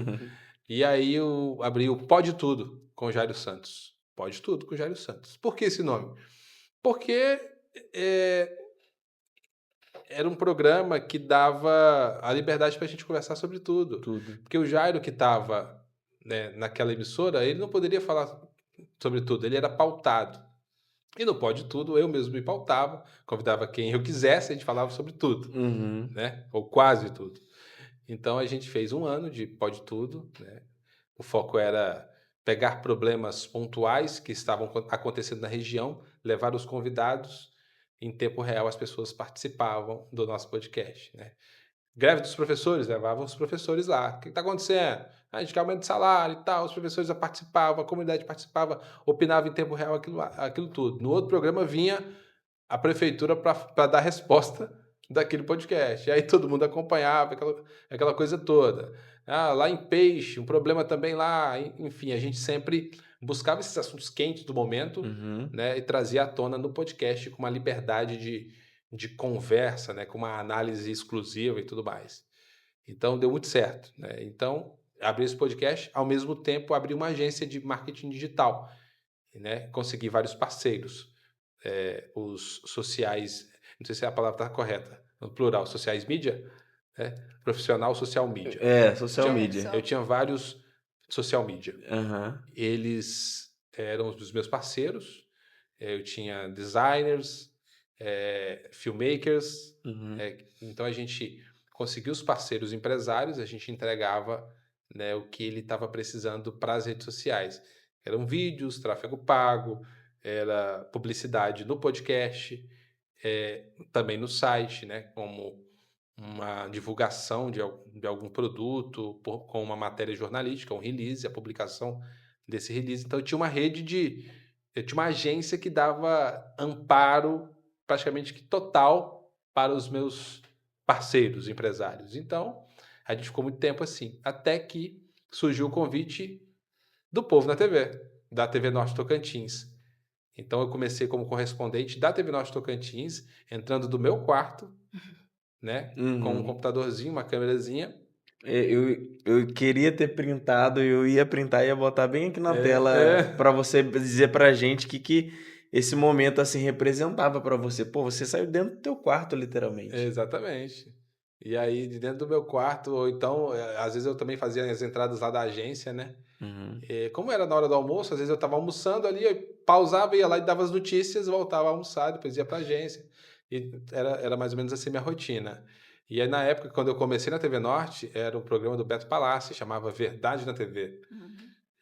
E aí eu abri o Pode Tudo com o Jairo Santos. Pode Tudo com o Jairo Santos. Por que esse nome? Porque era um programa que dava a liberdade para a gente conversar sobre tudo. Porque o Jairo que estava, né, naquela emissora, ele não poderia falar sobre tudo, ele era pautado. E no Pode Tudo, eu mesmo me pautava, convidava quem eu quisesse, a gente falava sobre tudo, né? Ou quase tudo. Então a gente fez 1 ano de Pode Tudo, né? O foco era pegar problemas pontuais que estavam acontecendo na região, levar os convidados, em tempo real as pessoas participavam do nosso podcast, né? Greve dos professores, levavam os professores lá. O que está acontecendo? A gente quer aumento de salário e tal. Os professores participavam, a comunidade participava, opinava em tempo real aquilo tudo. No outro programa vinha a prefeitura para dar resposta daquele podcast. E aí todo mundo acompanhava, aquela coisa toda. Lá em Peixe, um problema também lá. Enfim, a gente sempre buscava esses assuntos quentes do momento, né, e trazia à tona no podcast com uma liberdade de conversa, né, com uma análise exclusiva e tudo mais. Então, deu muito certo, né? Então, abri esse podcast, ao mesmo tempo abri uma agência de marketing digital, né? Consegui vários parceiros, os sociais, não sei se a palavra está correta, no plural, sociais mídia, né? Profissional social media. Social media. Eu tinha vários social media. Eles eram os meus parceiros, eu tinha designers, filmmakers, então a gente conseguiu os parceiros empresários, a gente entregava, né, o que ele estava precisando para as redes sociais. Eram vídeos, tráfego pago, era publicidade no podcast, também no site, né, como uma divulgação de algum produto, com uma matéria jornalística, um release, a publicação desse release. Então eu tinha uma eu tinha uma agência que dava amparo praticamente que total para os meus parceiros empresários. Então, a gente ficou muito tempo assim, até que surgiu o convite do Povo na TV, da TV Norte Tocantins. Então, eu comecei como correspondente da TV Norte Tocantins, entrando do meu quarto, né, com um computadorzinho, uma câmerazinha. Eu queria ter printado, eu ia printar e ia botar bem aqui na tela para você dizer pra gente que esse momento assim representava para você. Pô, você saiu dentro do teu quarto, literalmente. Exatamente. E aí, de dentro do meu quarto, ou então, às vezes eu também fazia as entradas lá da agência, né? Como era na hora do almoço, às vezes eu estava almoçando ali, eu pausava, ia lá e dava as notícias, voltava a almoçar, depois ia para a agência. E era mais ou menos assim a minha rotina. E aí, na época, quando eu comecei na TV Norte, era um programa do Beto Palácio, chamava Verdade na TV.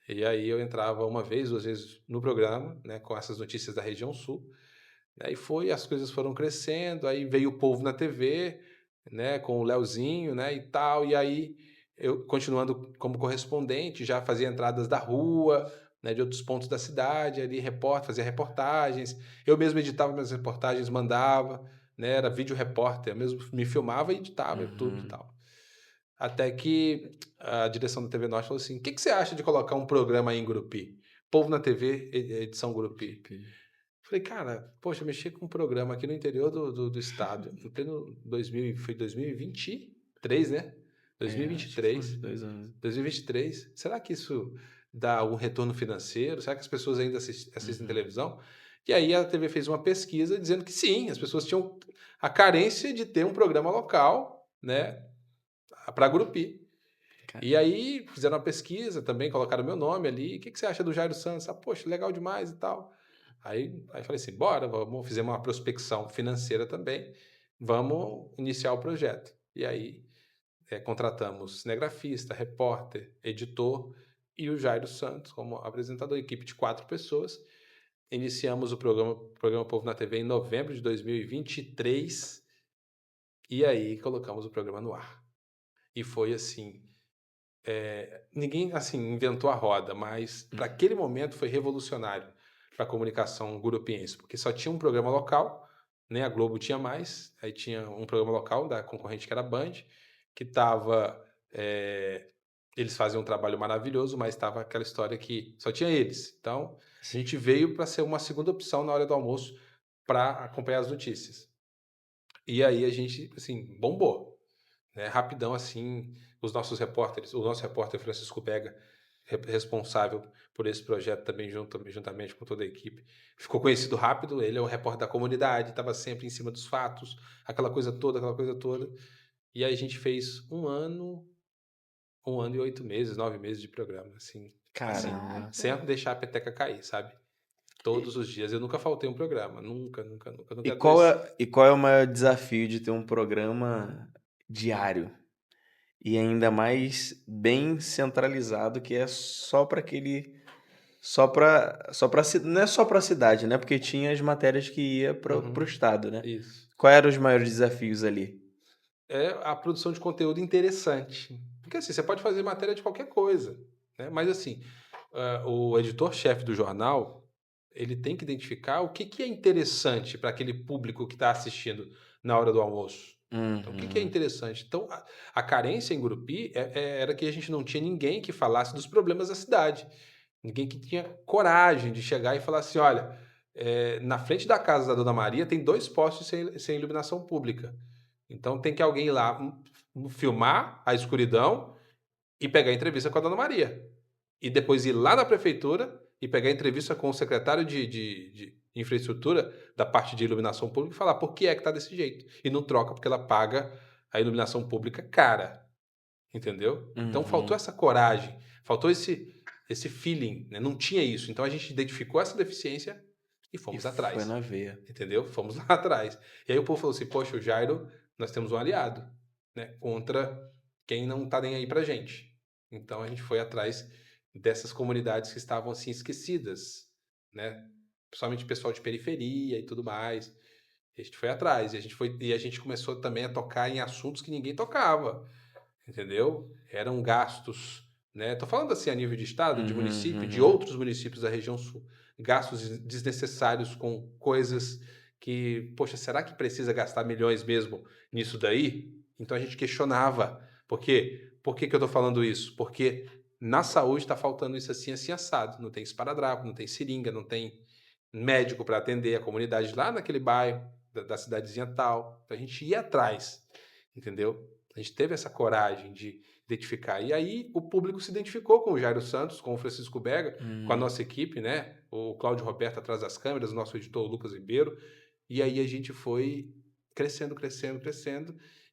E aí eu entrava uma vez, 2 vezes no programa, né, com essas notícias da região sul. Aí as coisas foram crescendo, aí veio o Povo na TV, né, com o Leozinho, né, e tal. E aí eu, continuando como correspondente, já fazia entradas da rua, né, de outros pontos da cidade, ali fazia reportagens. Eu mesmo editava minhas reportagens, mandava, né, era vídeo repórter, eu mesmo me filmava e editava tudo e tal. Até que a direção da TV Norte falou assim: o que você acha de colocar um programa aí em Gurupi? Povo na TV, edição Gurupi. Falei, cara, poxa, eu mexi com um programa aqui no interior do estado. Em pleno 2023, né? 2023. 2 anos. 2023. Será que isso dá algum retorno financeiro? Será que as pessoas ainda assistem televisão? E aí a TV fez uma pesquisa dizendo que sim, as pessoas tinham a carência de ter um programa local, né? Para Gurupi. E aí fizeram uma pesquisa também, colocaram meu nome ali. O que você acha do Jairo Santos? Poxa, legal demais e tal. Aí falei assim, bora, fizemos uma prospecção financeira também, vamos iniciar o projeto. E aí contratamos cinegrafista, repórter, editor e o Jairo Santos como apresentador, equipe de 4 pessoas. Iniciamos o programa Povo na TV em novembro de 2023 e aí colocamos o programa no ar. E foi assim, ninguém assim inventou a roda, mas para aquele momento foi revolucionário para a comunicação gurupiense, porque só tinha um programa local, né? A Globo tinha mais, aí tinha um programa local da concorrente que era a Band, que estava... eles faziam um trabalho maravilhoso, mas estava aquela história que só tinha eles. Então, a gente veio para ser uma segunda opção na hora do almoço para acompanhar as notícias. E aí a gente, assim, bombou, né? Rapidão, assim, o nosso repórter Francisco Pega, responsável por esse projeto também, juntamente com toda a equipe, ficou conhecido rápido. Ele é o repórter da comunidade, estava sempre em cima dos fatos, aquela coisa toda. E aí a gente fez 1 ano e 8 meses, 9 meses de programa, assim. Caramba. Sem deixar a peteca cair, sabe? Todos os dias. Eu nunca faltei um programa. Nunca. E qual é o maior desafio de ter um programa diário? E ainda mais bem centralizado, que é só para aquele... não é só para a cidade, né? Porque tinha as matérias que ia para o estado, né? Isso. Quais eram os maiores desafios ali? É a produção de conteúdo interessante. Porque assim, você pode fazer matéria de qualquer coisa, né? Mas assim, o editor-chefe do jornal, ele tem que identificar o que é interessante para aquele público que está assistindo na hora do almoço. Então, o que é interessante? Então, a carência em Gurupi era que a gente não tinha ninguém que falasse dos problemas da cidade. Ninguém que tinha coragem de chegar e falar assim, olha, na frente da casa da Dona Maria tem 2 postes sem iluminação pública. Então tem que alguém ir lá filmar a escuridão e pegar a entrevista com a Dona Maria. E depois ir lá na prefeitura e pegar a entrevista com o secretário de infraestrutura da parte de iluminação pública e falar por que é que tá desse jeito. E não troca porque ela paga a iluminação pública cara. Entendeu? Então faltou essa coragem, faltou esse feeling, né? Não tinha isso. Então a gente identificou essa deficiência e fomos atrás. Foi na veia. Entendeu? Fomos lá atrás. E aí o povo falou assim, poxa, o Jairo, nós temos um aliado, né? Contra quem não tá nem aí pra gente. Então a gente foi atrás dessas comunidades que estavam assim esquecidas, né? Principalmente pessoal de periferia e tudo mais. E a gente foi atrás e a gente começou também a tocar em assuntos que ninguém tocava, entendeu? Eram gastos, né? Tô falando assim a nível de estado, de município, de outros municípios da região sul, gastos desnecessários com coisas que, poxa, será que precisa gastar milhões mesmo nisso daí? Então a gente questionava. Por quê? Por que eu tô falando isso? Porque na saúde está faltando isso assim, assim, assado. Não tem esparadrapo, não tem seringa, não tem médico para atender a comunidade lá naquele bairro, da cidadezinha tal. Então a gente ia atrás, entendeu? A gente teve essa coragem de identificar. E aí o público se identificou com o Jairo Santos, com o Francisco Berga, com a nossa equipe, né? O Cláudio Roberto atrás das câmeras, o nosso editor o Lucas Ribeiro. E aí a gente foi crescendo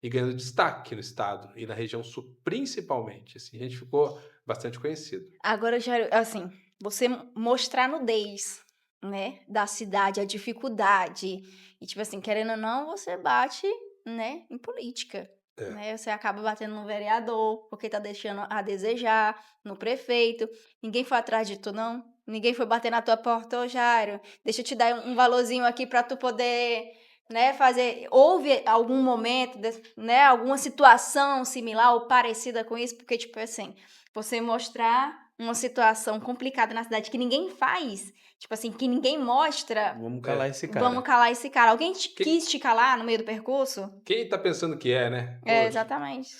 e ganhando destaque no estado e na região sul, principalmente. Assim, a gente ficou bastante conhecido. Agora, Jairo, assim, você mostrar nudez, né, da cidade, a dificuldade, e tipo assim, querendo ou não, você bate, né, em política. Né? Você acaba batendo no vereador, porque tá deixando a desejar, no prefeito. Ninguém foi atrás de tu, não? Ninguém foi bater na tua porta, ô Jairo, deixa eu te dar um valorzinho aqui pra tu poder, né, fazer... Houve algum momento, né, alguma situação similar ou parecida com isso? Porque, tipo assim, você mostrar uma situação complicada na cidade que ninguém faz, tipo assim, que ninguém mostra... Vamos calar esse cara. Vamos calar esse cara. Alguém quis te calar no meio do percurso? Quem tá pensando que né? Poxa. Exatamente.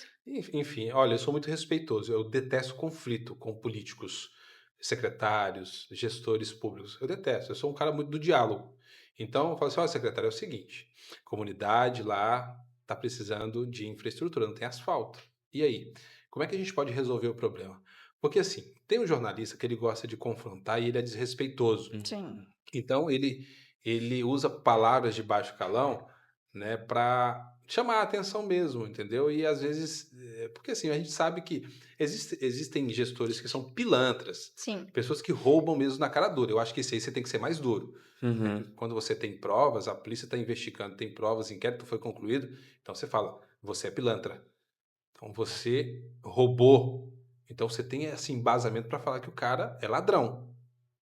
Enfim, olha, eu sou muito respeitoso. Eu detesto conflito com políticos, secretários, gestores públicos. Eu detesto. Eu sou um cara muito do diálogo. Então, eu falo assim, olha, secretário, é o seguinte, comunidade lá tá precisando de infraestrutura, não tem asfalto. E aí? Como é que a gente pode resolver o problema? Porque assim, tem um jornalista que ele gosta de confrontar e ele é desrespeitoso. Sim. Então, ele usa palavras de baixo calão, né, para chamar a atenção mesmo, entendeu? E às vezes, porque assim, a gente sabe que existem gestores que são pilantras, Sim. pessoas que roubam mesmo na cara dura. Eu acho que esse aí você tem que ser mais duro. Uhum. Quando você tem provas, a polícia está investigando, tem provas, o inquérito foi concluído, então você fala, você é pilantra. Então você roubou. Então você tem esse embasamento para falar que o cara é ladrão.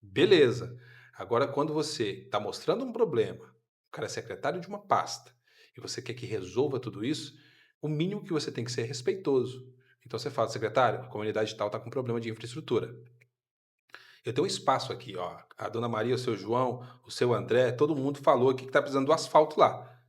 Beleza. Agora, quando você está mostrando um problema, o cara é secretário de uma pasta, e você quer que resolva tudo isso, o mínimo que você tem que ser é respeitoso. Então você fala, secretário, a comunidade tal está com problema de infraestrutura. Eu tenho um espaço aqui, ó. A dona Maria, o seu João, o seu André, todo mundo falou aqui que está precisando do asfalto lá.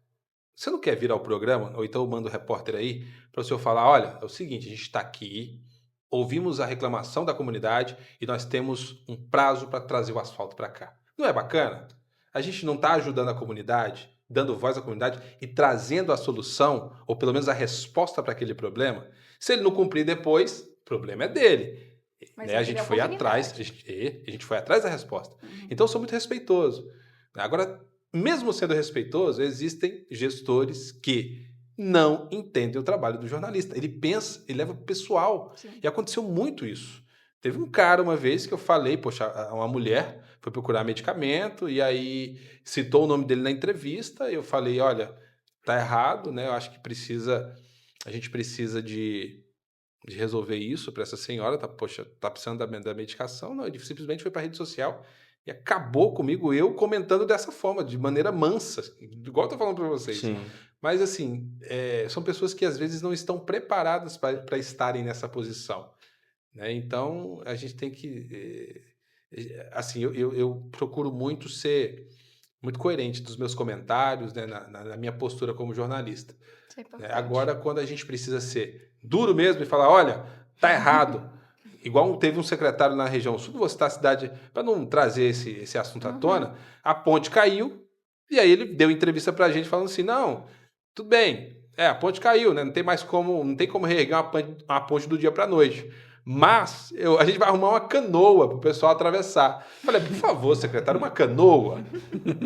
Você não quer vir ao programa? Ou então eu mando o repórter aí para o senhor falar, olha, é o seguinte, a gente está aqui, ouvimos a reclamação da comunidade e nós temos um prazo para trazer o asfalto para cá. Não é bacana? A gente não está ajudando a comunidade, dando voz à comunidade e trazendo a solução, ou pelo menos a resposta para aquele problema? Se ele não cumprir depois, o problema é dele. Mas Né? A gente foi atrás, a gente foi atrás da resposta. Então eu sou muito respeitoso. Agora, mesmo sendo respeitoso, existem gestores que não entendem o trabalho do jornalista. Ele pensa, ele leva pro pessoal. Sim. E aconteceu muito isso. Teve um cara uma vez que eu falei, poxa, uma mulher foi procurar medicamento e aí citou o nome dele na entrevista. E eu falei, olha, tá errado, né? Eu acho que a gente precisa de resolver isso para essa senhora, tá precisando da medicação. Não, ele simplesmente foi para a rede social e acabou comigo, eu comentando dessa forma, de maneira mansa, igual eu tô falando para vocês. Sim. Mas assim, são pessoas que às vezes não estão preparadas para estarem nessa posição, né? Então a gente tem que, assim, eu procuro muito ser muito coerente dos meus comentários, né, na minha postura como jornalista. Isso é importante. Agora, quando a gente precisa ser duro mesmo e falar, olha, tá errado. Igual teve um secretário na região sul, vou citar a cidade, para não trazer esse assunto à tona, a ponte caiu, e aí ele deu entrevista pra gente falando assim, não, tudo bem, a ponte caiu, né? Não tem como reerguer uma ponte do dia pra noite. Mas a gente vai arrumar uma canoa pro pessoal atravessar. Falei, por favor, secretário, uma canoa?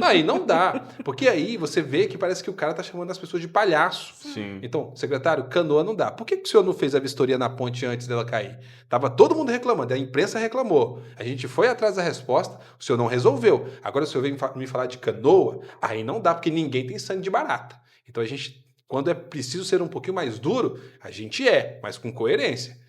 Aí não dá. Porque aí você vê que parece que o cara tá chamando as pessoas de palhaço. Sim. Então, secretário, canoa não dá. Por que o senhor não fez a vistoria na ponte antes dela cair? Tava todo mundo reclamando, a imprensa reclamou. A gente foi atrás da resposta, o senhor não resolveu. Agora o senhor vem me falar de canoa, aí não dá, porque ninguém tem sangue de barata. Então a gente, quando é preciso ser um pouquinho mais duro, a gente mas com coerência.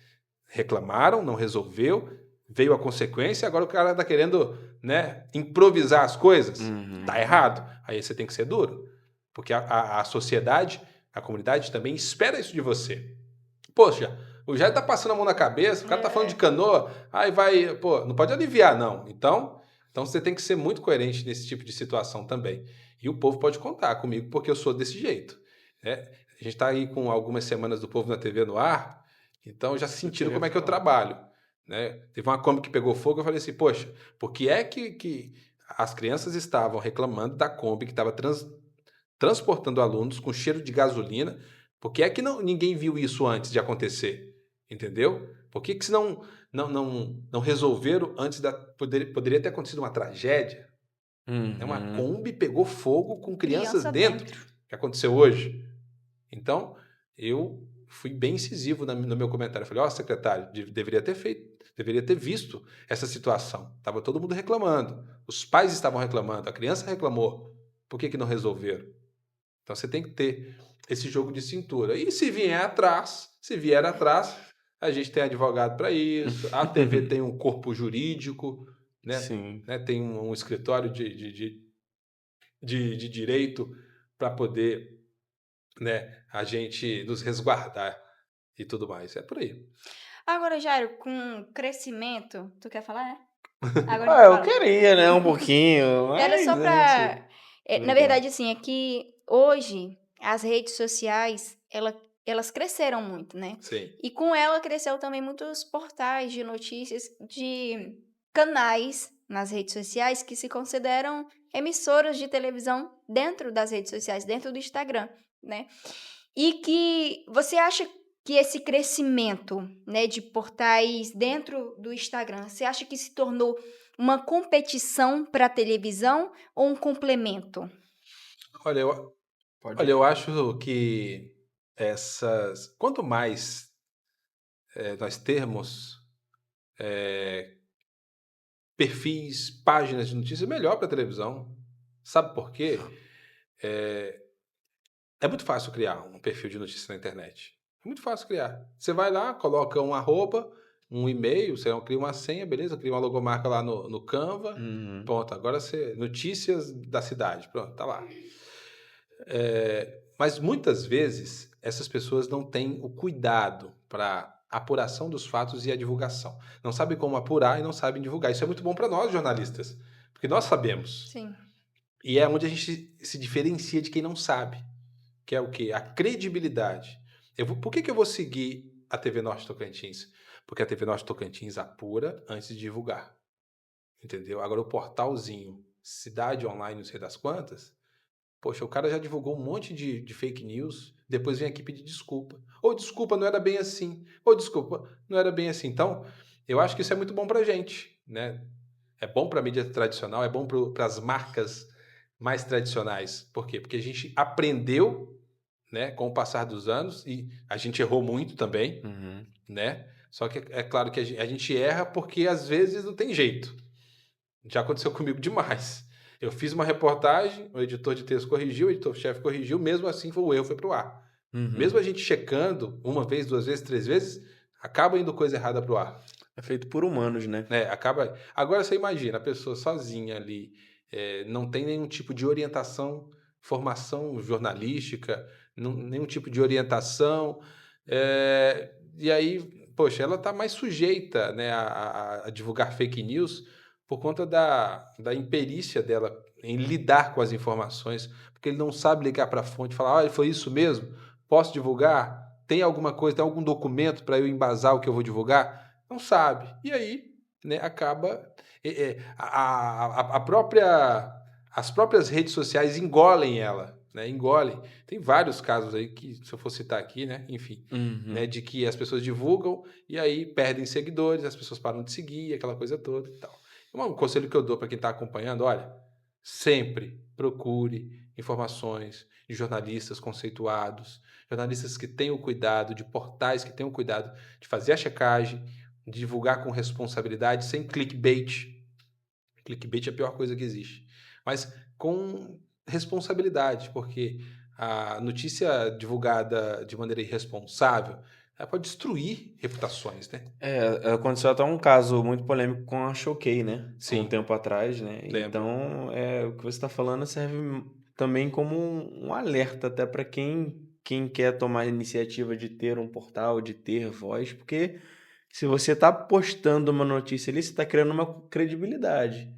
Reclamaram, não resolveu, veio a consequência, agora o cara tá querendo, né, improvisar as coisas. Tá errado. Aí você tem que ser duro. Porque a sociedade, a comunidade também espera isso de você. Poxa, o Jair tá passando a mão na cabeça, o cara tá falando de canoa, aí vai, pô, não pode aliviar, não. Então você tem que ser muito coerente nesse tipo de situação também. E o povo pode contar comigo, porque eu sou desse jeito. Né? A gente tá aí com algumas semanas do Povo na TV no ar, então já sentiram como é que eu trabalho. Né? Teve uma Kombi que pegou fogo, eu falei assim, poxa, por que é que as crianças estavam reclamando da Kombi que estava transportando alunos com cheiro de gasolina? Por que é que ninguém viu isso antes de acontecer? Entendeu? Por que se não resolveram antes poderia ter acontecido uma tragédia? Uma Kombi pegou fogo com crianças dentro. Que aconteceu hoje. Então, eu fui bem incisivo no meu comentário. Eu falei, secretário, deveria ter visto essa situação. Estava todo mundo reclamando. Os pais estavam reclamando, a criança reclamou. Por que não resolveram? Então você tem que ter esse jogo de cintura. E se vier atrás, a gente tem advogado para isso, a TV tem um corpo jurídico, né? Sim. Né? Tem um escritório de direito para poder, né, a gente nos resguardar e tudo mais. É por aí. Agora, Jairo, com crescimento, tu quer falar, né? Agora eu queria, né, um pouquinho. Era só pra... na verdade, assim, é que hoje as redes sociais, elas cresceram muito, né? Sim. E com ela cresceu também muitos portais de notícias, de canais nas redes sociais que se consideram emissoras de televisão dentro das redes sociais, dentro do Instagram, né? E que você acha que esse crescimento, né, de portais dentro do Instagram, você acha que se tornou uma competição para a televisão ou um complemento? Olha, Olha, eu acho que quanto mais nós termos perfis, páginas de notícias, melhor para a televisão. Sabe por quê? É muito fácil criar um perfil de notícia na internet. É muito fácil criar. Você vai lá, coloca um arroba, um e-mail, você cria uma senha, beleza? Cria uma logomarca lá no Canva. Pronto, agora notícias da cidade. Pronto, tá lá. Mas muitas vezes essas pessoas não têm o cuidado para apuração dos fatos e a divulgação. Não sabem como apurar e não sabem divulgar. Isso é muito bom para nós, jornalistas, porque nós sabemos. Sim. E é onde a gente se diferencia de quem não sabe, que é o quê? A credibilidade. Por que eu vou seguir a TV Norte Tocantins? Porque a TV Norte Tocantins apura antes de divulgar. Entendeu? Agora o portalzinho Cidade Online, não sei das quantas, poxa, o cara já divulgou um monte de fake news, depois vem aqui pedir desculpa. Ou desculpa, não era bem assim. Ou desculpa, não era bem assim. Então, eu acho que isso é muito bom pra gente, né? É bom pra mídia tradicional, é bom para as marcas mais tradicionais. Por quê? Porque a gente aprendeu, né, com o passar dos anos, e a gente errou muito também, né? Só que é claro que a gente erra porque às vezes não tem jeito. Já aconteceu comigo demais. Eu fiz uma reportagem, o editor de texto corrigiu, o editor-chefe corrigiu, mesmo assim o erro foi pro ar. Mesmo a gente checando uma vez, 2 vezes, 3 vezes, acaba indo coisa errada pro ar. É feito por humanos, né? Acaba. Agora você imagina, a pessoa sozinha ali, não tem nenhum tipo de orientação, formação jornalística, nenhum tipo de orientação, e aí, poxa, ela está mais sujeita, né, a divulgar fake news por conta da imperícia dela em lidar com as informações, porque ele não sabe ligar para a fonte e falar, olha, foi isso mesmo? Posso divulgar? Tem alguma coisa, tem algum documento para eu embasar o que eu vou divulgar? Não sabe. E aí, né, acaba... as próprias redes sociais engolem ela, né, engolem. Tem vários casos aí que, se eu for citar aqui, né, enfim, né, de que as pessoas divulgam e aí perdem seguidores, as pessoas param de seguir, aquela coisa toda e tal. Um conselho que eu dou para quem está acompanhando, olha, sempre procure informações de jornalistas conceituados, jornalistas que tenham cuidado, de portais que tenham cuidado de fazer a checagem, de divulgar com responsabilidade, sem clickbait. Clickbait é a pior coisa que existe. Mas com responsabilidade, porque a notícia divulgada de maneira irresponsável, ela pode destruir reputações, né? Aconteceu até um caso muito polêmico com a Choquei, né? Sim. Um tempo atrás, né? Lembro. Então, o que você está falando serve também como um alerta até para quem quer tomar a iniciativa de ter um portal, de ter voz, porque se você está postando uma notícia ali, você está criando uma credibilidade.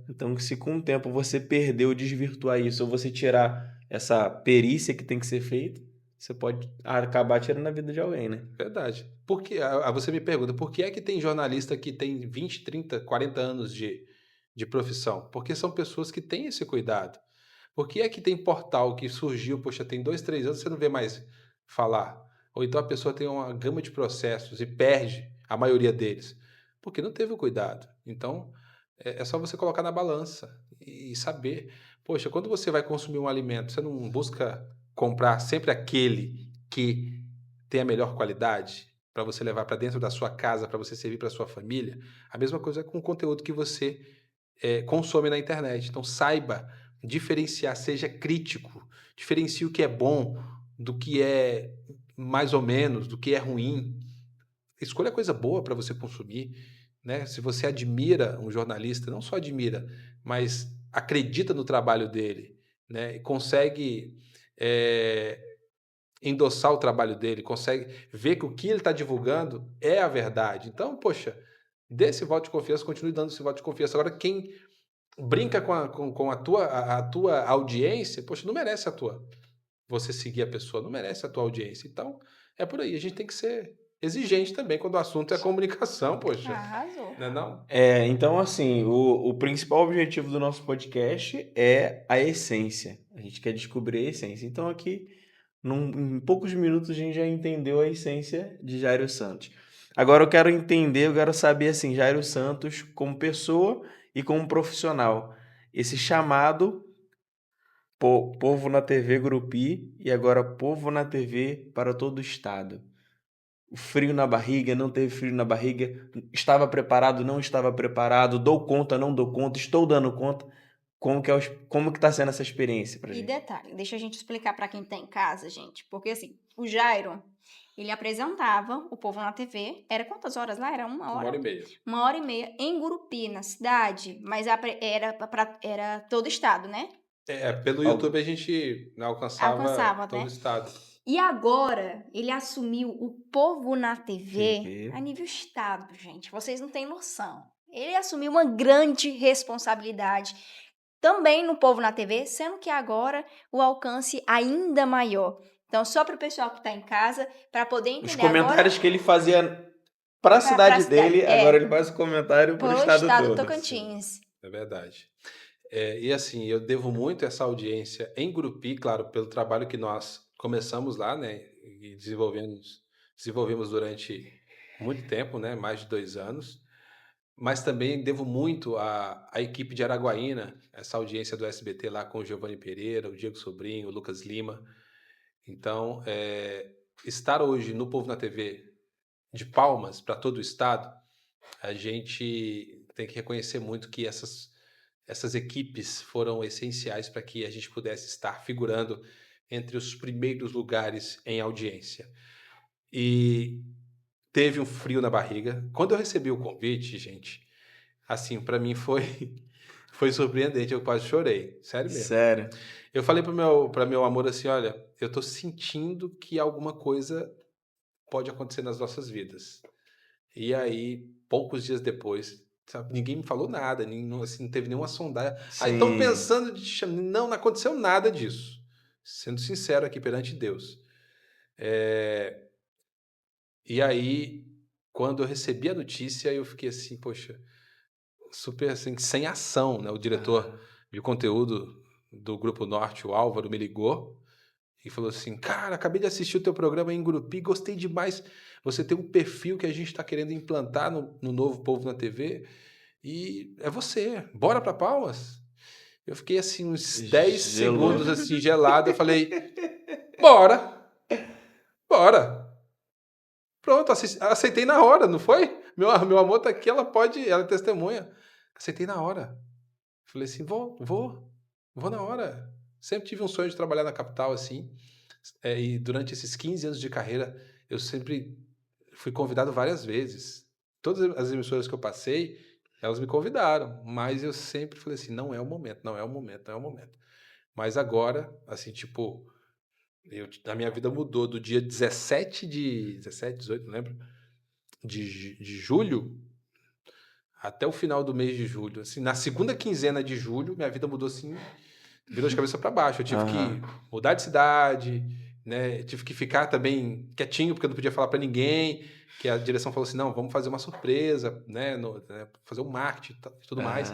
Então, se com o tempo você perder ou desvirtuar isso, ou você tirar essa perícia que tem que ser feita, você pode acabar tirando a vida de alguém, né? Verdade. Porque você me pergunta, por que é que tem jornalista que tem 20, 30, 40 anos de profissão? Porque são pessoas que têm esse cuidado. Por que é que tem portal que surgiu, poxa, tem 2, 3 anos, você não vê mais falar? Ou então a pessoa tem uma gama de processos e perde a maioria deles. Porque não teve o cuidado. Então, é só você colocar na balança e saber. Poxa, quando você vai consumir um alimento, você não busca comprar sempre aquele que tem a melhor qualidade para você levar para dentro da sua casa, para você servir para sua família? A mesma coisa com o conteúdo que você consome na internet. Então, saiba diferenciar, seja crítico, diferencie o que é bom do que é mais ou menos, do que é ruim. Escolha coisa boa para você consumir, né? Se você admira um jornalista, não só admira, mas acredita no trabalho dele, né? E consegue endossar o trabalho dele, consegue ver que o que ele está divulgando é a verdade. Então, poxa, dê esse voto de confiança, continue dando esse voto de confiança. Agora, quem brinca com a tua audiência, poxa, não merece você seguir a pessoa, não merece a tua audiência. Então, é por aí. A gente tem que ser exigente também quando o assunto é comunicação, poxa. Arrasou. Não é não? Então, assim, o principal objetivo do nosso podcast é a essência. A gente quer descobrir a essência. Então, aqui, em poucos minutos, a gente já entendeu a essência de Jairo Santos. Agora, eu quero saber, assim, Jairo Santos como pessoa e como profissional. Esse chamado Povo na TV Grupi e agora Povo na TV para todo o estado. O frio na barriga, não teve frio na barriga, estava preparado, não estava preparado, dou conta, não dou conta, estou dando conta. Como que tá sendo essa experiência pra gente? E detalhe, deixa a gente explicar para quem tá em casa, gente, porque assim, o Jairo, ele apresentava o Povo na TV, era quantas horas lá? Era 1 hora? 1h30. 1h30 em Gurupi, na cidade, mas era todo o estado, né? Pelo YouTube a gente alcançava todo o estado. E agora, ele assumiu o Povo na TV a nível estado, gente. Vocês não têm noção. Ele assumiu uma grande responsabilidade também no Povo na TV, sendo que agora o alcance ainda maior. Então, só para o pessoal que está em casa, para poder entender os comentários agora, que ele fazia para a cidade dele, agora ele faz o comentário para o estado todo. Tocantins. É verdade. E assim, eu devo muito essa audiência em Grupi, claro, pelo trabalho que nós começamos lá, né, e desenvolvemos durante muito tempo, né, mais de 2 anos, mas também devo muito à equipe de Araguaína, essa audiência do SBT lá com o Giovanni Pereira, o Diego Sobrinho, o Lucas Lima. Então, estar hoje no Povo na TV de Palmas para todo o estado, a gente tem que reconhecer muito que essas equipes foram essenciais para que a gente pudesse estar figurando entre os primeiros lugares em audiência. E teve um frio na barriga. Quando eu recebi o convite, gente, assim, para mim foi surpreendente, eu quase chorei, sério mesmo. Sério? Eu falei para meu amor assim, olha, eu tô sentindo que alguma coisa pode acontecer nas nossas vidas. E aí, poucos dias depois, sabe, ninguém me falou nada, não teve nenhuma sondagem. Aí estão pensando de chamar. Não aconteceu nada disso. Sendo sincero aqui perante Deus. E aí, quando eu recebi a notícia, eu fiquei assim, poxa, super assim, sem ação, né? O diretor de conteúdo do Grupo Norte, o Álvaro, me ligou e falou assim, cara, acabei de assistir o teu programa em Grupi, gostei demais. Você tem um perfil que a gente está querendo implantar no novo Povo na TV e é você, bora para Palmas? Eu fiquei assim uns 10 segundos assim gelado, eu falei, bora. Pronto, aceitei na hora, não foi? Meu amor tá aqui, ela é testemunha. Aceitei na hora. Falei assim, vou na hora. Sempre tive um sonho de trabalhar na capital, assim. E durante esses 15 anos de carreira, eu sempre fui convidado várias vezes. Todas as emissoras que eu passei, elas me convidaram. Mas eu sempre falei assim, não é o momento. Mas agora, assim, tipo, a minha vida mudou do dia 18, não lembro, de julho até o final do mês de julho. Assim, na segunda quinzena de julho, minha vida mudou assim, virou de cabeça para baixo. Eu tive que mudar de cidade, né? Tive que ficar também quietinho, porque eu não podia falar para ninguém, que a direção falou assim, não, vamos fazer uma surpresa, né? Fazer um marketing e tudo mais.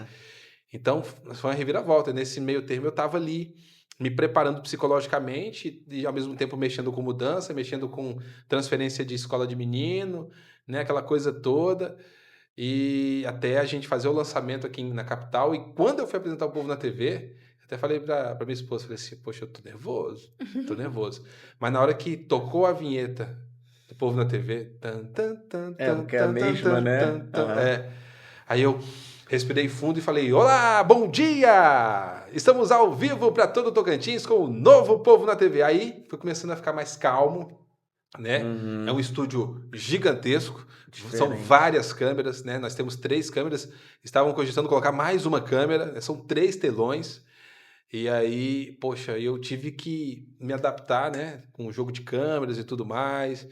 Então, foi uma reviravolta. Nesse meio termo, eu estava ali me preparando psicologicamente e, ao mesmo tempo, mexendo com mudança, mexendo com transferência de escola de menino, né? Aquela coisa toda. E até a gente fazer o lançamento aqui na capital. E quando eu fui apresentar o Povo na TV, até falei para minha esposa, falei assim, poxa, eu tô nervoso. Mas na hora que tocou a vinheta do Povo na TV, porque é a mesma, né? Aí eu respirei fundo e falei, olá, bom dia! Estamos ao vivo para todo o Tocantins com o novo Povo na TV. Aí fui começando a ficar mais calmo, né? É um estúdio gigantesco, são várias câmeras, né? Nós temos 3 câmeras, estavam cogitando colocar mais uma câmera, são 3 telões. E aí, poxa, eu tive que me adaptar, né? Com o jogo de câmeras e tudo mais,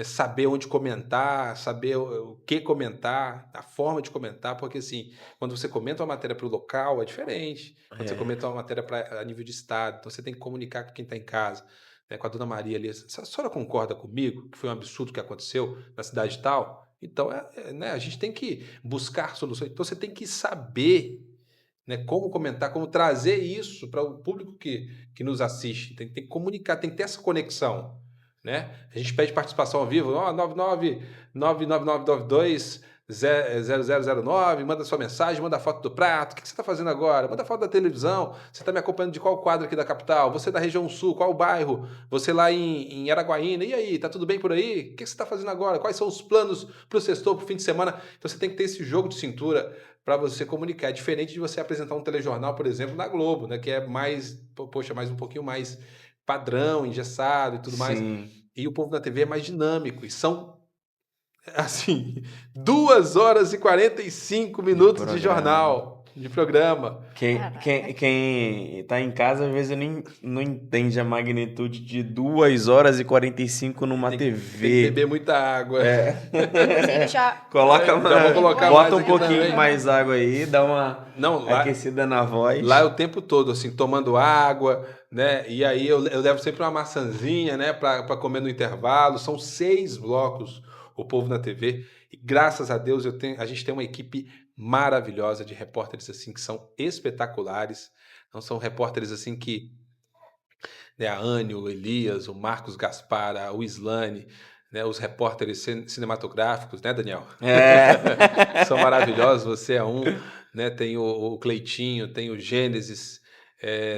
saber onde comentar, saber o que comentar, a forma de comentar, porque assim, quando você comenta uma matéria para o local é diferente, quando você comenta uma matéria a nível de estado, então você tem que comunicar com quem está em casa, né, com a dona Maria ali. A senhora concorda comigo que foi um absurdo que aconteceu na cidade tal? Então, né, a gente tem que buscar soluções. Então, você tem que saber, né, como comentar, como trazer isso para o público que nos assiste. Tem que comunicar, tem que ter essa conexão. Né? A gente pede participação ao vivo, 999992 0009, manda sua mensagem, manda foto do prato, o que você está fazendo agora? Manda foto da televisão, você está me acompanhando de qual quadro aqui da capital? Você da região sul, qual bairro? Você lá em Araguaína, e aí, tá tudo bem por aí? O que você está fazendo agora? Quais são os planos para o sextou, para o fim de semana? Então você tem que ter esse jogo de cintura para você comunicar. É diferente de você apresentar um telejornal, por exemplo, na Globo, né? Que é mais um pouquinho mais padrão, engessado e tudo mais. E o Povo na TV é mais dinâmico, e são assim, 2 horas e 45 minutos de jornal, de programa. Quem tá em casa, às vezes, não entende a magnitude de 2 horas e 45 numa TV. Tem que beber muita água. Bota um pouquinho mais água aí, dá uma aquecida na voz. Lá é o tempo todo, assim, tomando água, né? E aí eu levo sempre uma maçãzinha, né, para comer no intervalo. São 6 blocos. O Povo na TV, e graças a Deus a gente tem uma equipe maravilhosa de repórteres assim que são espetaculares. Não são repórteres assim que, né, a Anne, o Elias, o Marcos Gaspar, o Islane, né, os repórteres cinematográficos, né, Daniel? São maravilhosos, você é um, né? Tem o Cleitinho, tem o Gênesis,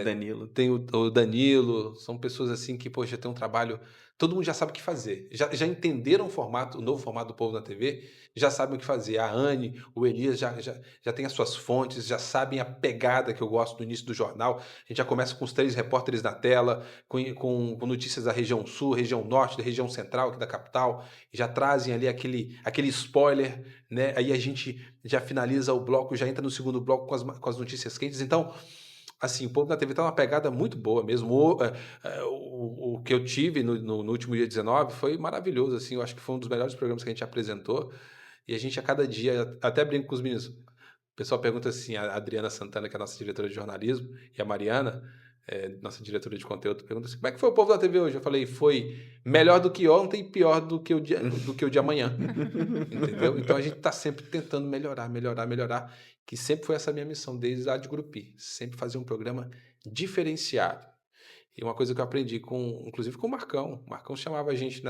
Danilo. Tem o Danilo, são pessoas assim que, poxa, tem um trabalho. Todo mundo já sabe o que fazer. Já entenderam o novo formato do Povo na TV, já sabem o que fazer. A Anne, o Elias já tem as suas fontes, já sabem a pegada que eu gosto no início do jornal. A gente já começa com os 3 repórteres na tela, com notícias da região sul, região norte, da região central, aqui da capital, e já trazem ali aquele spoiler, né? Aí a gente já finaliza o bloco, já entra no segundo bloco com as notícias quentes. Então, assim, o Povo na TV tá uma pegada muito boa mesmo. O que eu tive no último dia 19 foi maravilhoso, assim. Eu acho que foi um dos melhores programas que a gente apresentou. E a gente, a cada dia, até brinco com os meninos. O pessoal pergunta assim, a Adriana Santana, que é a nossa diretora de jornalismo, e a Mariana, nossa diretora de conteúdo, pergunta assim, como é que foi o Povo na TV hoje? Eu falei, foi melhor do que ontem e pior do que o de amanhã. Entendeu? Então a gente tá sempre tentando melhorar, que sempre foi essa minha missão, desde lá de Grupi, sempre fazer um programa diferenciado. E uma coisa que eu aprendi, inclusive com o Marcão. O Marcão chamava a gente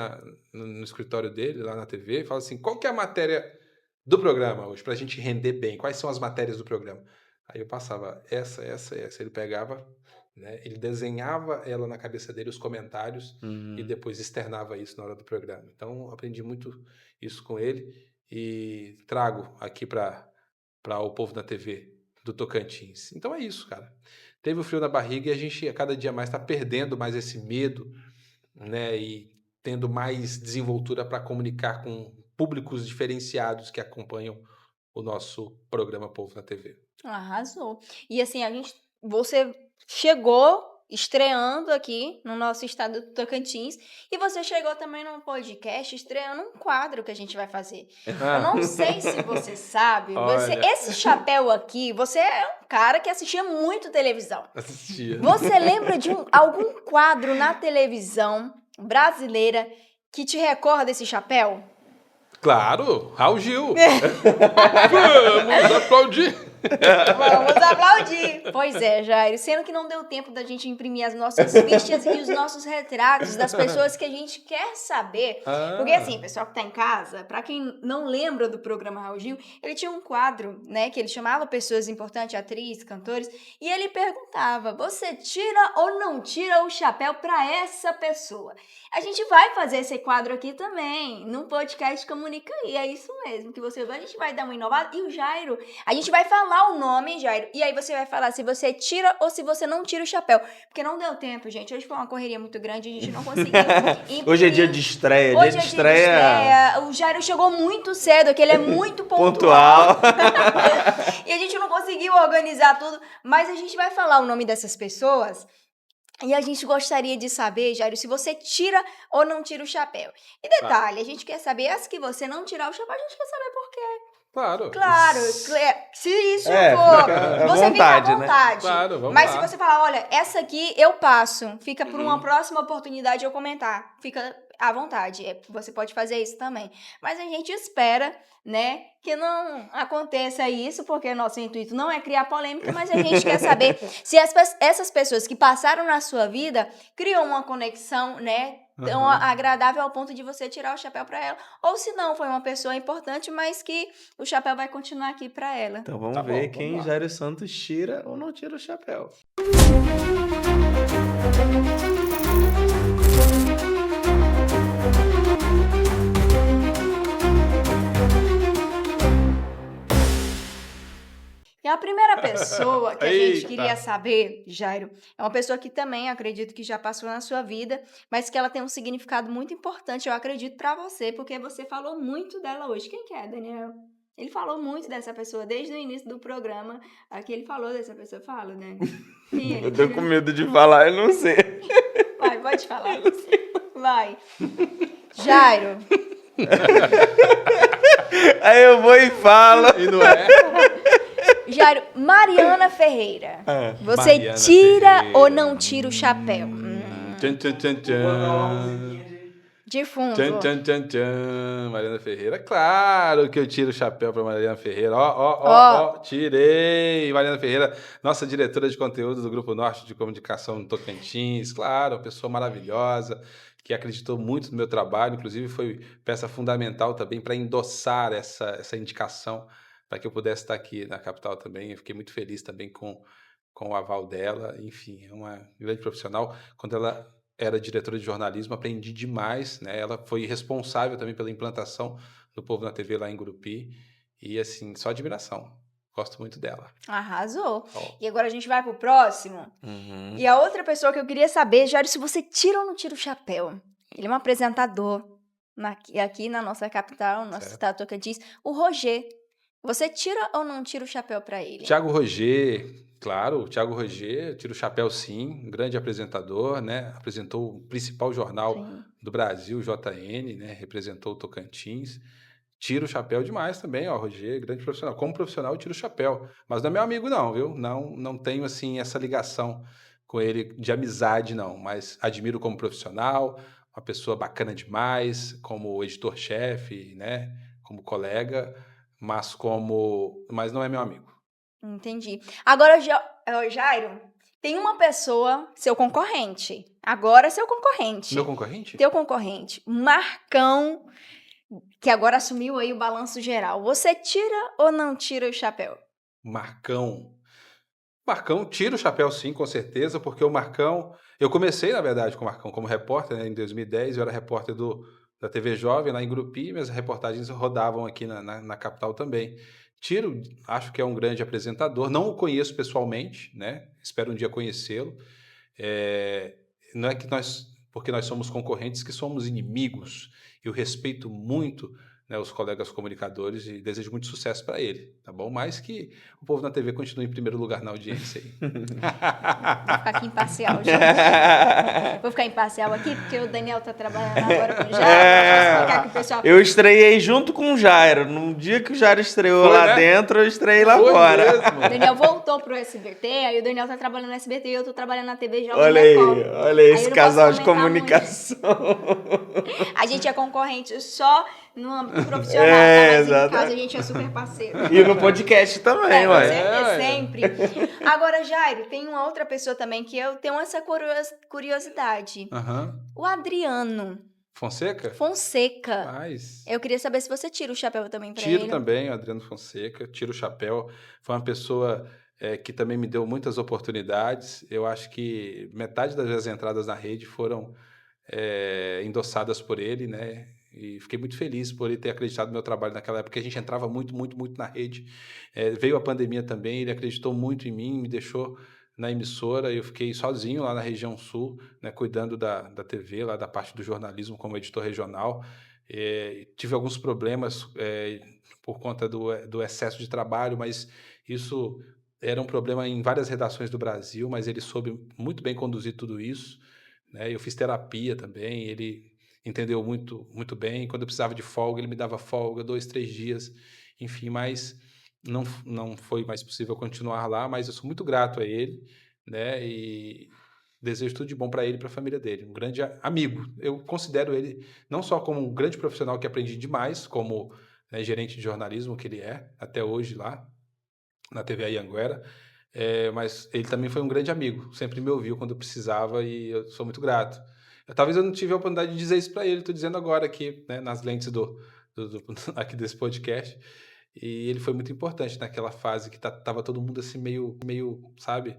no escritório dele, lá na TV, e falava assim, qual que é a matéria do programa hoje, pra gente render bem? Quais são as matérias do programa? Aí eu passava essa. Ele pegava, né, ele desenhava ela na cabeça dele, os comentários, e depois externava isso na hora do programa. Então, aprendi muito isso com ele e trago aqui para o Povo na TV do Tocantins. Então é isso, cara. Teve o frio na barriga e a gente a cada dia mais está perdendo mais esse medo, né? E tendo mais desenvoltura para comunicar com públicos diferenciados que acompanham o nosso programa Povo na TV. Arrasou. E assim, você chegou estreando aqui no nosso estado do Tocantins e você chegou também num podcast estreando um quadro que a gente vai fazer. Eu não sei se você sabe, esse chapéu aqui, você é um cara que assistia muito televisão. Assistia. Você lembra de algum quadro na televisão brasileira que te recorda desse chapéu? Claro, Raul Gil. Vamos aplaudir. Vamos aplaudir. Pois é, Jairo, sendo que não deu tempo da gente imprimir as nossas fichas e os nossos retratos das pessoas que a gente quer saber. Porque assim, pessoal que tá em casa, pra quem não lembra do programa Raul Gil, ele tinha um quadro, né, que ele chamava pessoas importantes, atrizes, cantores, e ele perguntava, você tira ou não tira o chapéu pra essa pessoa? A gente vai fazer esse quadro aqui também, no podcast Comunica aí, é isso mesmo, que você vai, a gente vai dar uma inovada, e o Jairo, a gente vai falar o nome, Jairo, e aí você vai falar se você tira ou se você não tira o chapéu, porque não deu tempo, gente, hoje foi uma correria muito grande, a gente não conseguiu imprimir. Hoje é dia de estreia, Hoje é dia de estreia, o Jairo chegou muito cedo, aqui ele é muito pontual. E a gente não conseguiu organizar tudo, mas a gente vai falar o nome dessas pessoas. E a gente gostaria de saber, Jairo, se você tira ou não tira o chapéu. E detalhe, a gente quer saber, se você não tirar o chapéu, a gente quer saber por quê. Claro, se isso for, você fica à vontade. Né? Claro, vamos Mas lá. Se você falar, olha, essa aqui eu passo, fica por uma próxima oportunidade eu comentar, fica à vontade, você pode fazer isso também. Mas a gente espera, né, que não aconteça isso, porque nosso intuito não é criar polêmica, mas a gente quer saber se essas pessoas que passaram na sua vida criam uma conexão, né, tão agradável ao ponto de você tirar o chapéu para ela. Ou se não, foi uma pessoa importante, mas que o chapéu vai continuar aqui para ela. Então vamos ver quem Jairo Santos tira ou não tira o chapéu. E a primeira pessoa que a gente queria saber, Jairo, é uma pessoa que também acredito que já passou na sua vida, mas que ela tem um significado muito importante, eu acredito, para você, porque você falou muito dela hoje. Quem que é, Daniel? Ele falou muito dessa pessoa desde o início do programa. Aqui ele falou dessa pessoa. Fala, Dani. Eu tô com medo de falar, eu não sei. Vai, pode falar. Vai. Jairo. Aí eu vou e falo. E não é? Jairo, Mariana Ferreira. Você Mariana tira Ferreira. Ou não tira o chapéu? Tchan, tchan, tchan, tchan. De fundo. Tchan, tchan, tchan, tchan. Mariana Ferreira. Claro que eu tiro o chapéu para Mariana Ferreira. Ó, tirei. Mariana Ferreira, nossa diretora de conteúdo do Grupo Norte de Comunicação no Tocantins. Claro, uma pessoa maravilhosa, que acreditou muito no meu trabalho. Inclusive, foi peça fundamental também para endossar essa indicação para que eu pudesse estar aqui na capital também. Eu fiquei muito feliz também com o aval dela. Enfim, é uma grande profissional. Quando ela era diretora de jornalismo, aprendi demais, né? Ela foi responsável também pela implantação do Povo na TV lá em Gurupi. E, assim, só admiração. Gosto muito dela. Arrasou. E agora a gente vai pro próximo. E a outra pessoa que eu queria saber, Jairo, se você tira ou não tira o chapéu? Ele é um apresentador aqui na nossa capital, no nosso estado Tocantins. O Roger. Você tira ou não tira o chapéu para ele? Thiago Roger, claro, o Thiago Roger, tira o chapéu sim, um grande apresentador, né? Apresentou o principal jornal do Brasil, JN, né? Representou o Tocantins. Tira o chapéu demais também, ó, Roger, grande profissional. Como profissional, eu tiro o chapéu. Mas não é meu amigo não, viu? Não tenho, assim, essa ligação com ele de amizade, não. Mas admiro como profissional, uma pessoa bacana demais, como editor-chefe, né? Como colega, mas não é meu amigo. Entendi. Agora, Jairo, tem uma pessoa, seu concorrente. Agora, seu concorrente. Meu concorrente? Teu concorrente. Marcão, que agora assumiu aí o balanço geral. Você tira ou não tira o chapéu? Marcão, tira o chapéu sim, com certeza, porque o Marcão... Eu comecei, na verdade, com o Marcão como repórter, né, em 2010. Eu era repórter da TV Jovem, lá em Gurupi. Minhas reportagens rodavam aqui na capital também. Acho que é um grande apresentador. Não o conheço pessoalmente, né? Espero um dia conhecê-lo. Não é que porque nós somos concorrentes, que somos inimigos. Eu respeito muito, né, os colegas comunicadores e desejo muito sucesso para ele, tá bom? Mas que o Povo na TV continue em primeiro lugar na audiência aí. Vou ficar aqui imparcial, gente. Vou ficar imparcial aqui, porque o Daniel tá trabalhando agora com o Jairo. Pessoal... Eu estreiei junto com o Jairo. No dia que o Jairo estreou lá dentro, eu estreiei lá fora. Mesmo. O Daniel voltou pro SBT, aí o Daniel tá trabalhando no SBT e eu tô trabalhando na TV Jovem. Olha aí esse casal de comunicação. A gente é concorrente só no âmbito profissional, mas em casa a gente é super parceiro. E no podcast também, ué. Sempre. Agora, Jairo, tem uma outra pessoa também que eu tenho essa curiosidade. O Adriano Fonseca? Mas... Eu queria saber se você tira o chapéu também para ele. Tiro também, o Adriano Fonseca. Tiro o chapéu. Foi uma pessoa que também me deu muitas oportunidades. Eu acho que metade das entradas na rede foram endossadas por ele, né? E fiquei muito feliz por ele ter acreditado no meu trabalho naquela época, porque a gente entrava muito na rede. Veio a pandemia também, ele acreditou muito em mim, me deixou na emissora. Eu fiquei sozinho lá na região sul, né, cuidando da TV, lá da parte do jornalismo como editor regional. Tive alguns problemas por conta do excesso de trabalho, mas isso era um problema em várias redações do Brasil, mas ele soube muito bem conduzir tudo isso, né? Eu fiz terapia também, ele entendeu muito bem. Quando eu precisava de folga, ele me dava folga, 2, 3 dias, enfim, mas não foi mais possível continuar lá, mas eu sou muito grato a ele, né? E desejo tudo de bom para ele e para a família dele. Um grande amigo. Eu considero ele não só como um grande profissional que aprendi demais, como, né, gerente de jornalismo que ele é, até hoje lá, na TV Anhanguera, mas ele também foi um grande amigo. Sempre me ouviu quando eu precisava e eu sou muito grato. Talvez eu não tive a oportunidade de dizer isso para ele, tô dizendo agora aqui, né, nas lentes aqui desse podcast. E ele foi muito importante naquela fase que tava todo mundo assim meio, sabe?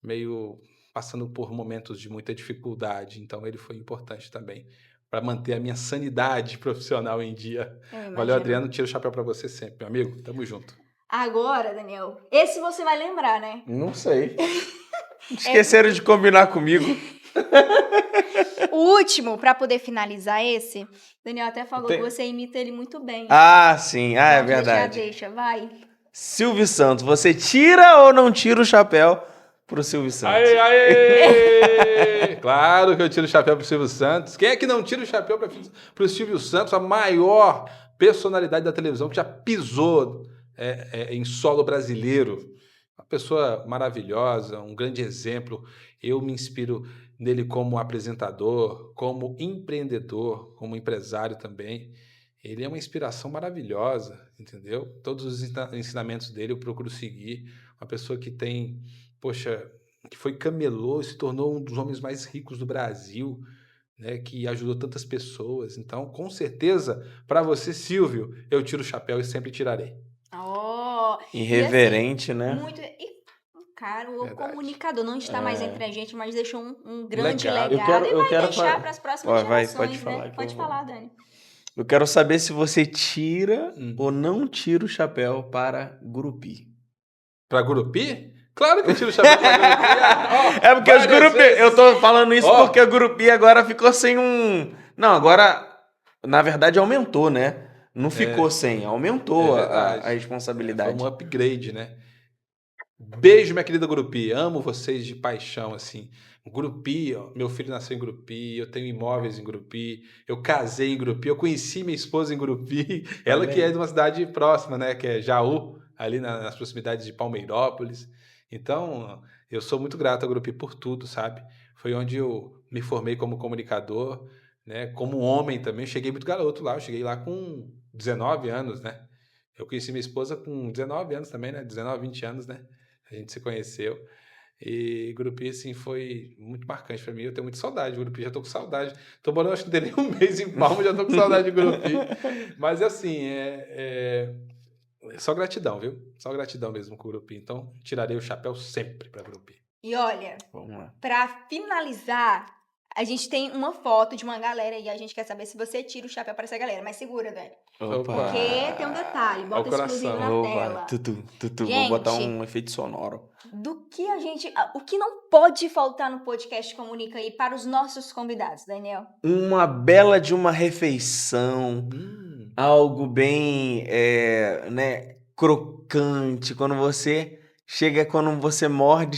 Meio passando por momentos de muita dificuldade. Então ele foi importante também para manter a minha sanidade profissional em dia. Valeu, Adriano. Tiro o chapéu para você sempre, meu amigo. Tamo junto. Agora, Daniel, esse você vai lembrar, né? Não sei. Esqueceram de combinar comigo. O último, para poder finalizar esse, Daniel até falou que você imita ele muito bem. Ah, sim. Ah, é verdade. Já deixa, vai. Silvio Santos, você tira ou não tira o chapéu pro Silvio Santos? Aê! Claro que eu tiro o chapéu pro Silvio Santos. Quem é que não tira o chapéu pro Silvio Santos, a maior personalidade da televisão que já pisou em solo brasileiro? Uma pessoa maravilhosa, um grande exemplo. Eu me inspiro nele como apresentador, como empreendedor, como empresário também. Ele é uma inspiração maravilhosa, entendeu? Todos os ensinamentos dele eu procuro seguir. Uma pessoa que tem, poxa, que foi camelô, se tornou um dos homens mais ricos do Brasil, né? Que ajudou tantas pessoas. Então, com certeza, para você, Silvio, eu tiro o chapéu e sempre tirarei. Oh, irreverente, assim, né? Muito. Cara, o comunicador não está mais entre a gente, mas deixou um grande legado. Eu quero deixar para as próximas gerações, pode falar, né? Pode falar, Dani. Eu quero saber se você tira ou não tira o chapéu para Gurupi. Para Gurupi? Claro que eu tiro o chapéu para Gurupi. É porque os Gurupi... Eu tô falando isso porque o Gurupi agora ficou sem um... Não, agora, na verdade, aumentou, né? Não ficou sem, aumentou a responsabilidade. Foi um upgrade, né? Beijo, minha querida Gurupi. Amo vocês de paixão, assim. Gurupi, ó, meu filho nasceu em Gurupi, eu tenho imóveis em Gurupi, eu casei em Gurupi, eu conheci minha esposa em Gurupi, ela que é de uma cidade próxima, né? Que é Jaú, ali nas proximidades de Palmeirópolis. Então, eu sou muito grato a Gurupi por tudo, sabe? Foi onde eu me formei como comunicador, né? Como homem também. Eu cheguei muito garoto lá, eu cheguei lá com 19 anos, né? Eu conheci minha esposa com 19 anos também, né? 19, 20 anos, né? A gente se conheceu. E Gurupi, assim, foi muito marcante pra mim. Eu tenho muita saudade de Gurupi, já tô com saudade. Tô morando, acho que não tem nem um mês em Palma, já tô com saudade de Gurupi. Mas, assim, só gratidão, viu? Só gratidão mesmo com o Gurupi. Então, tirarei o chapéu sempre pra Gurupi. E olha, pra finalizar, a gente tem uma foto de uma galera e a gente quer saber se você tira o chapéu para essa galera. Mas segura, Dani. Porque tem um detalhe, bota exclusivo na tela. Tutu, gente, vou botar um efeito sonoro. O que não pode faltar no podcast Comunica aí para os nossos convidados, Daniel? Uma bela de uma refeição, algo bem, né, crocante, quando você morde,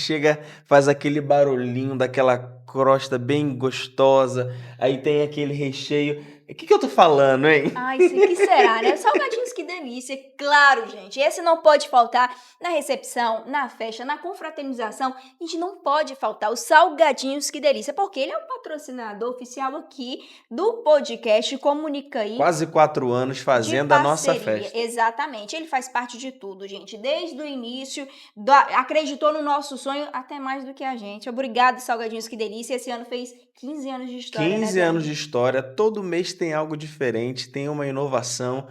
faz aquele barulhinho daquela crosta bem gostosa, aí tem aquele recheio. O que eu tô falando, hein? Ai, que será, né? Salgadinhos, que delícia. Claro, gente, esse não pode faltar na recepção, na festa, na confraternização. A gente não pode faltar os salgadinhos, que delícia, porque ele é o patrocinador oficial aqui do podcast Comunica aí. Quase 4 anos fazendo a nossa festa. Exatamente, ele faz parte de tudo, gente. Desde o início, acreditou no nosso sonho até mais do que a gente. Obrigado, Salgadinhos, que delícia. Esse ano fez 15 anos de história, 15 anos de história, todo mês tem algo diferente, tem uma inovação.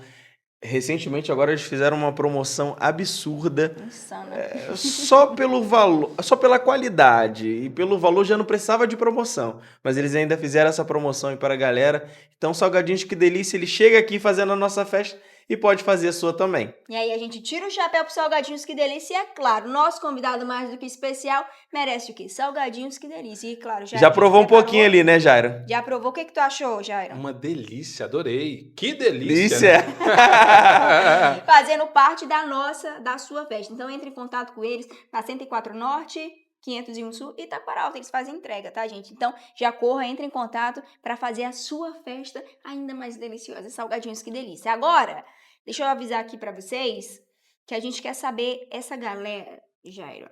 Recentemente, agora eles fizeram uma promoção absurda. Insana. Só pelo valor, só pela qualidade e pelo valor já não precisava de promoção. Mas eles ainda fizeram essa promoção aí para a galera. Então, Salgadinhos, que delícia, ele chega aqui fazendo a nossa festa e pode fazer a sua também. E aí a gente tira o chapéu pro Salgadinhos, que delícia. E é claro, nosso convidado mais do que especial merece o quê? Salgadinhos, que delícia. E claro, já provou um pouquinho ali, né, Jairo? Já provou. O que tu achou, Jairo? Uma delícia, adorei. Que delícia! Né? Fazendo parte da sua festa. Então entre em contato com eles na 104 Norte, 501 Sul e Itaquaralta, eles fazem entrega, tá, gente? Então, já corra, entre em contato para fazer a sua festa ainda mais deliciosa. Salgadinhos, que delícia. Agora, deixa eu avisar aqui para vocês que a gente quer saber essa galera, Jairo.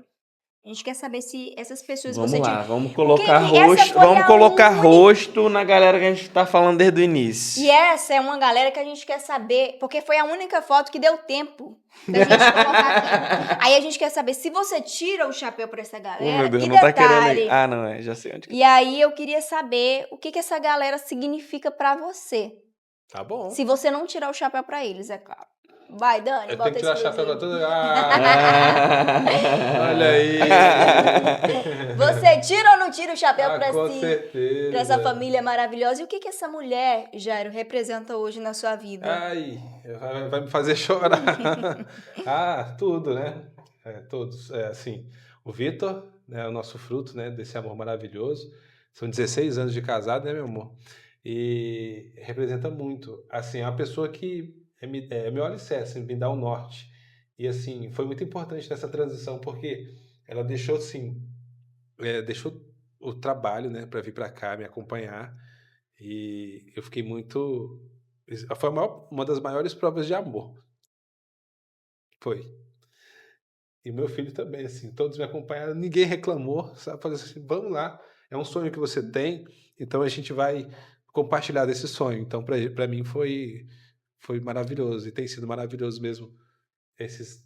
A gente quer saber se essas pessoas vamos você lá, vamos colocar rosto na galera que a gente tá falando desde o início. E essa é uma galera que a gente quer saber, porque foi a única foto que deu tempo da gente colocar aqui. Aí a gente quer saber se você tira o chapéu pra essa galera. Meu Deus, e não detalhe, tá querendo. Não, já sei onde que E aí eu queria saber o que essa galera significa pra você. Tá bom. Se você não tirar o chapéu pra eles, é claro. Vai, Dani, eu bota tenho que tirar o chapéu pra tudo. Olha aí. Você tira ou não tira o chapéu pra com si? certeza. Pra essa família maravilhosa. E o que essa mulher, Jairo, representa hoje na sua vida? Ai, vai me fazer chorar. Tudo, né? Todos. Assim, o Vitor, né, é o nosso fruto, né, desse amor maravilhoso. São 16 anos de casado, né, meu amor? E representa muito. Assim, é uma pessoa que é meu alicerce, me dá o norte. E, assim, foi muito importante nessa transição, porque ela deixou, assim, deixou o trabalho, né, para vir para cá, me acompanhar. E eu fiquei muito... Foi uma das maiores provas de amor. Foi. E meu filho também, assim, todos me acompanharam, ninguém reclamou, sabe? Falei assim, vamos lá, é um sonho que você tem, então a gente vai compartilhar desse sonho. Então, para mim foi maravilhoso, e tem sido maravilhoso mesmo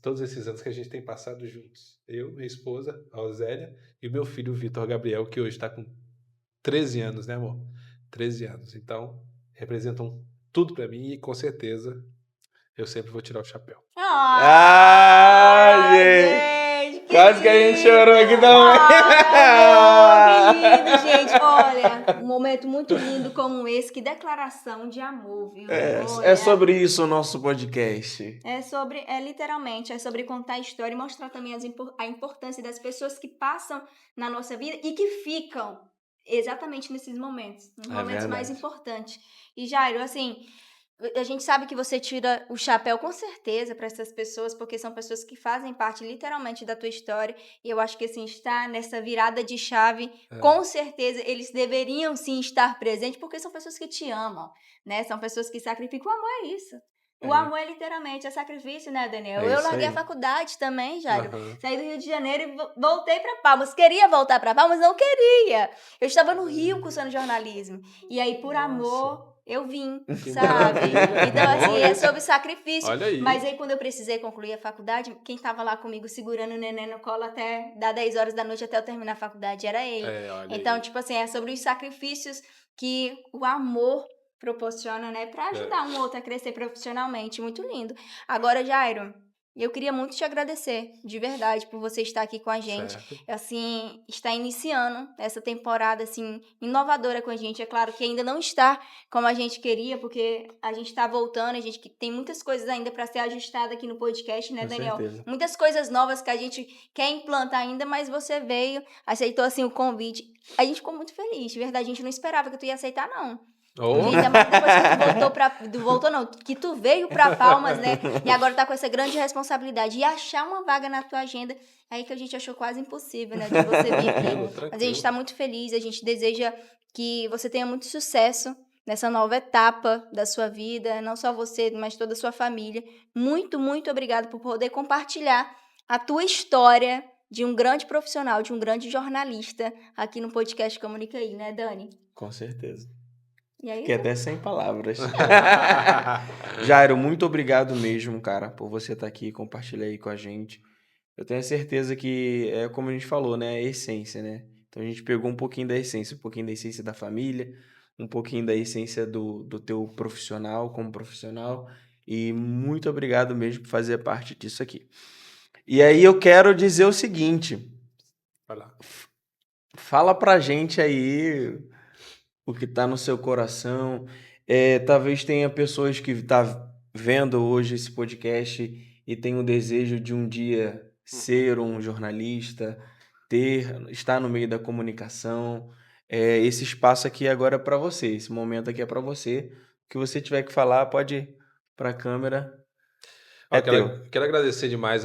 todos esses anos que a gente tem passado juntos. Eu, minha esposa, a Osélia, e o meu filho, o Vitor Gabriel, que hoje está com 13 anos, né, amor? 13 anos. Então, representam tudo para mim e, com certeza, eu sempre vou tirar o chapéu. Gente! Quase que a gente chorou aqui também. Que lindo, gente. Olha, um momento muito lindo como esse. Que declaração de amor, viu? É sobre isso o nosso podcast. Literalmente, é sobre contar a história e mostrar também a importância das pessoas que passam na nossa vida e que ficam exatamente nesses momentos. Nos momentos mais importantes. E, Jairo, assim... A gente sabe que você tira o chapéu com certeza para essas pessoas, porque são pessoas que fazem parte literalmente da tua história. E eu acho que assim, estar nessa virada de chave, com certeza eles deveriam sim estar presentes, porque são pessoas que te amam, né? São pessoas que sacrificam. O amor é isso. O amor é literalmente, é sacrifício, né, Daniel? Eu larguei a faculdade também, Jairo. Saí do Rio de Janeiro e voltei para Palmas. Queria voltar para Palmas, não queria. Eu estava no Rio cursando jornalismo. E aí, por amor... eu vim, sabe? Então, assim, é sobre sacrifício. Olha aí. Mas aí, quando eu precisei concluir a faculdade, quem tava lá comigo segurando o neném no colo até dar 10 horas da noite até eu terminar a faculdade era ele. Então, tipo assim, é sobre os sacrifícios que o amor proporciona, né? Pra ajudar um outro a crescer profissionalmente. Muito lindo. Agora, Jairo... eu queria muito te agradecer, de verdade, por você estar aqui com a gente. Assim, está iniciando essa temporada, assim, inovadora com a gente. É claro que ainda não está como a gente queria, porque a gente está voltando, a gente tem muitas coisas ainda para ser ajustada aqui no podcast, né, Daniel? Certeza. Muitas coisas novas que a gente quer implantar ainda, mas você veio, aceitou, assim, o convite. A gente ficou muito feliz, de verdade. A gente não esperava que tu ia aceitar, não. Ainda mais depois que tu voltou, que tu veio pra Palmas, né? E agora tá com essa grande responsabilidade. E achar uma vaga na tua agenda, é aí que a gente achou quase impossível, né? De você vir aqui. Mas a gente tá muito feliz, a gente deseja que você tenha muito sucesso nessa nova etapa da sua vida. Não só você, mas toda a sua família. Muito, muito obrigada por poder compartilhar a tua história de um grande profissional, de um grande jornalista aqui no podcast Comunica Aí, né, Dani? Com certeza. Fiquei até sem palavras. Jairo, muito obrigado mesmo, cara, por você estar aqui e compartilhar aí com a gente. Eu tenho certeza que, como a gente falou, né, a essência, né? Então a gente pegou um pouquinho da essência, um pouquinho da essência da família, um pouquinho da essência do teu profissional, como profissional, e muito obrigado mesmo por fazer parte disso aqui. E aí eu quero dizer o seguinte, fala pra gente aí o que está no seu coração. Talvez tenha pessoas que estão vendo hoje esse podcast e tem o desejo de um dia ser um jornalista, estar no meio da comunicação. Esse espaço aqui agora é para você, esse momento aqui é para você. O que você tiver que falar, pode ir para a câmera. Quero agradecer demais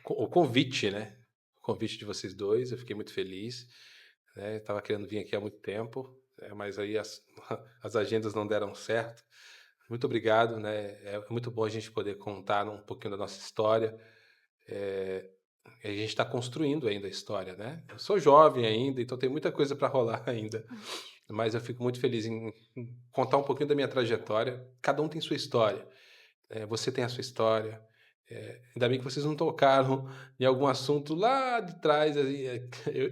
o convite, né? O convite de vocês dois, eu fiquei muito feliz. Estava querendo vir aqui há muito tempo, mas aí as agendas não deram certo. Muito obrigado, né? É muito bom a gente poder contar um pouquinho da nossa história. a gente está construindo ainda a história, né? Eu sou jovem ainda, então tem muita coisa para rolar ainda. Mas eu fico muito feliz em contar um pouquinho da minha trajetória. Cada um tem sua história. Você tem a sua história. Ainda bem que vocês não tocaram em algum assunto lá de trás.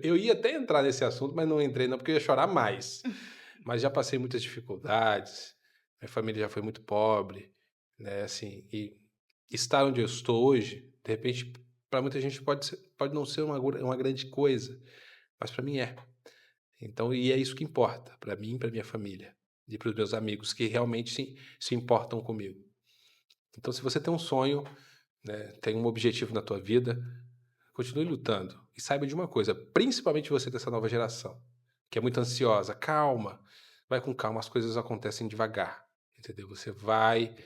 Eu ia até entrar nesse assunto, mas não entrei não, porque eu ia chorar mais. Mas já passei muitas dificuldades. Minha família já foi muito pobre, né? Assim, e estar onde eu estou hoje, de repente, para muita gente pode não ser uma grande coisa, mas para mim é. Então, e é isso que importa para mim, para minha família e para os meus amigos que realmente se importam comigo. Então, se você tem um sonho, né, tem um objetivo na tua vida, continue lutando. E saiba de uma coisa, principalmente você dessa nova geração, que é muito ansiosa. Calma, vai com calma, as coisas acontecem devagar, entendeu? Você vai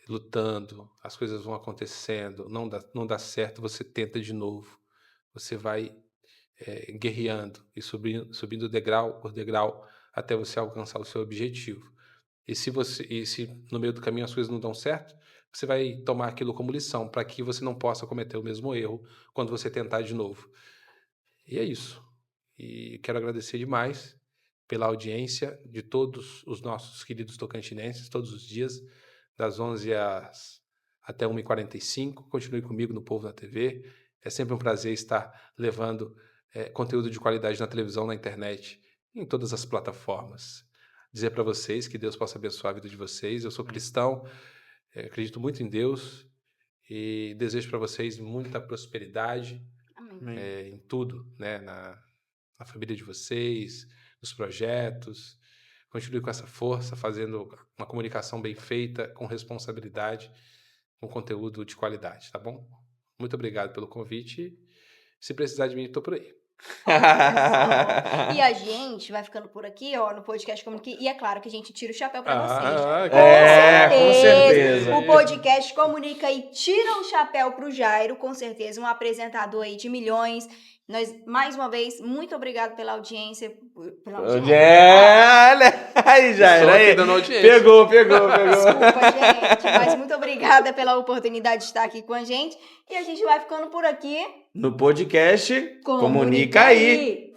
lutando, as coisas vão acontecendo, não dá certo, você tenta de novo. Você vai guerreando e subindo degrau por degrau até você alcançar o seu objetivo. E se no meio do caminho as coisas não dão certo, você vai tomar aquilo como lição, para que você não possa cometer o mesmo erro quando você tentar de novo. E é isso. E quero agradecer demais pela audiência de todos os nossos queridos tocantinenses, todos os dias, das 11 até 1h45. Continue comigo no Povo na TV. É sempre um prazer estar levando conteúdo de qualidade na televisão, na internet, em todas as plataformas. Dizer para vocês que Deus possa abençoar a vida de vocês. Eu sou cristão, acredito muito em Deus e desejo para vocês muita prosperidade em tudo, né? Na família de vocês, nos projetos. Continue com essa força, fazendo uma comunicação bem feita, com responsabilidade, com conteúdo de qualidade, tá bom? Muito obrigado pelo convite. Se precisar de mim, estou por aí. E a gente vai ficando por aqui, ó, no podcast Comunica. E é claro que a gente tira o chapéu pra vocês. Com certeza. O podcast Comunica e tira o chapéu pro Jairo, com certeza, um apresentador aí de milhões. Nós, mais uma vez, muito obrigado pela audiência. Aí, Jairo. Aí. Pegou. Desculpa, gente. Mas muito obrigada pela oportunidade de estar aqui com a gente. E a gente vai ficando por aqui. No podcast Comunica aí.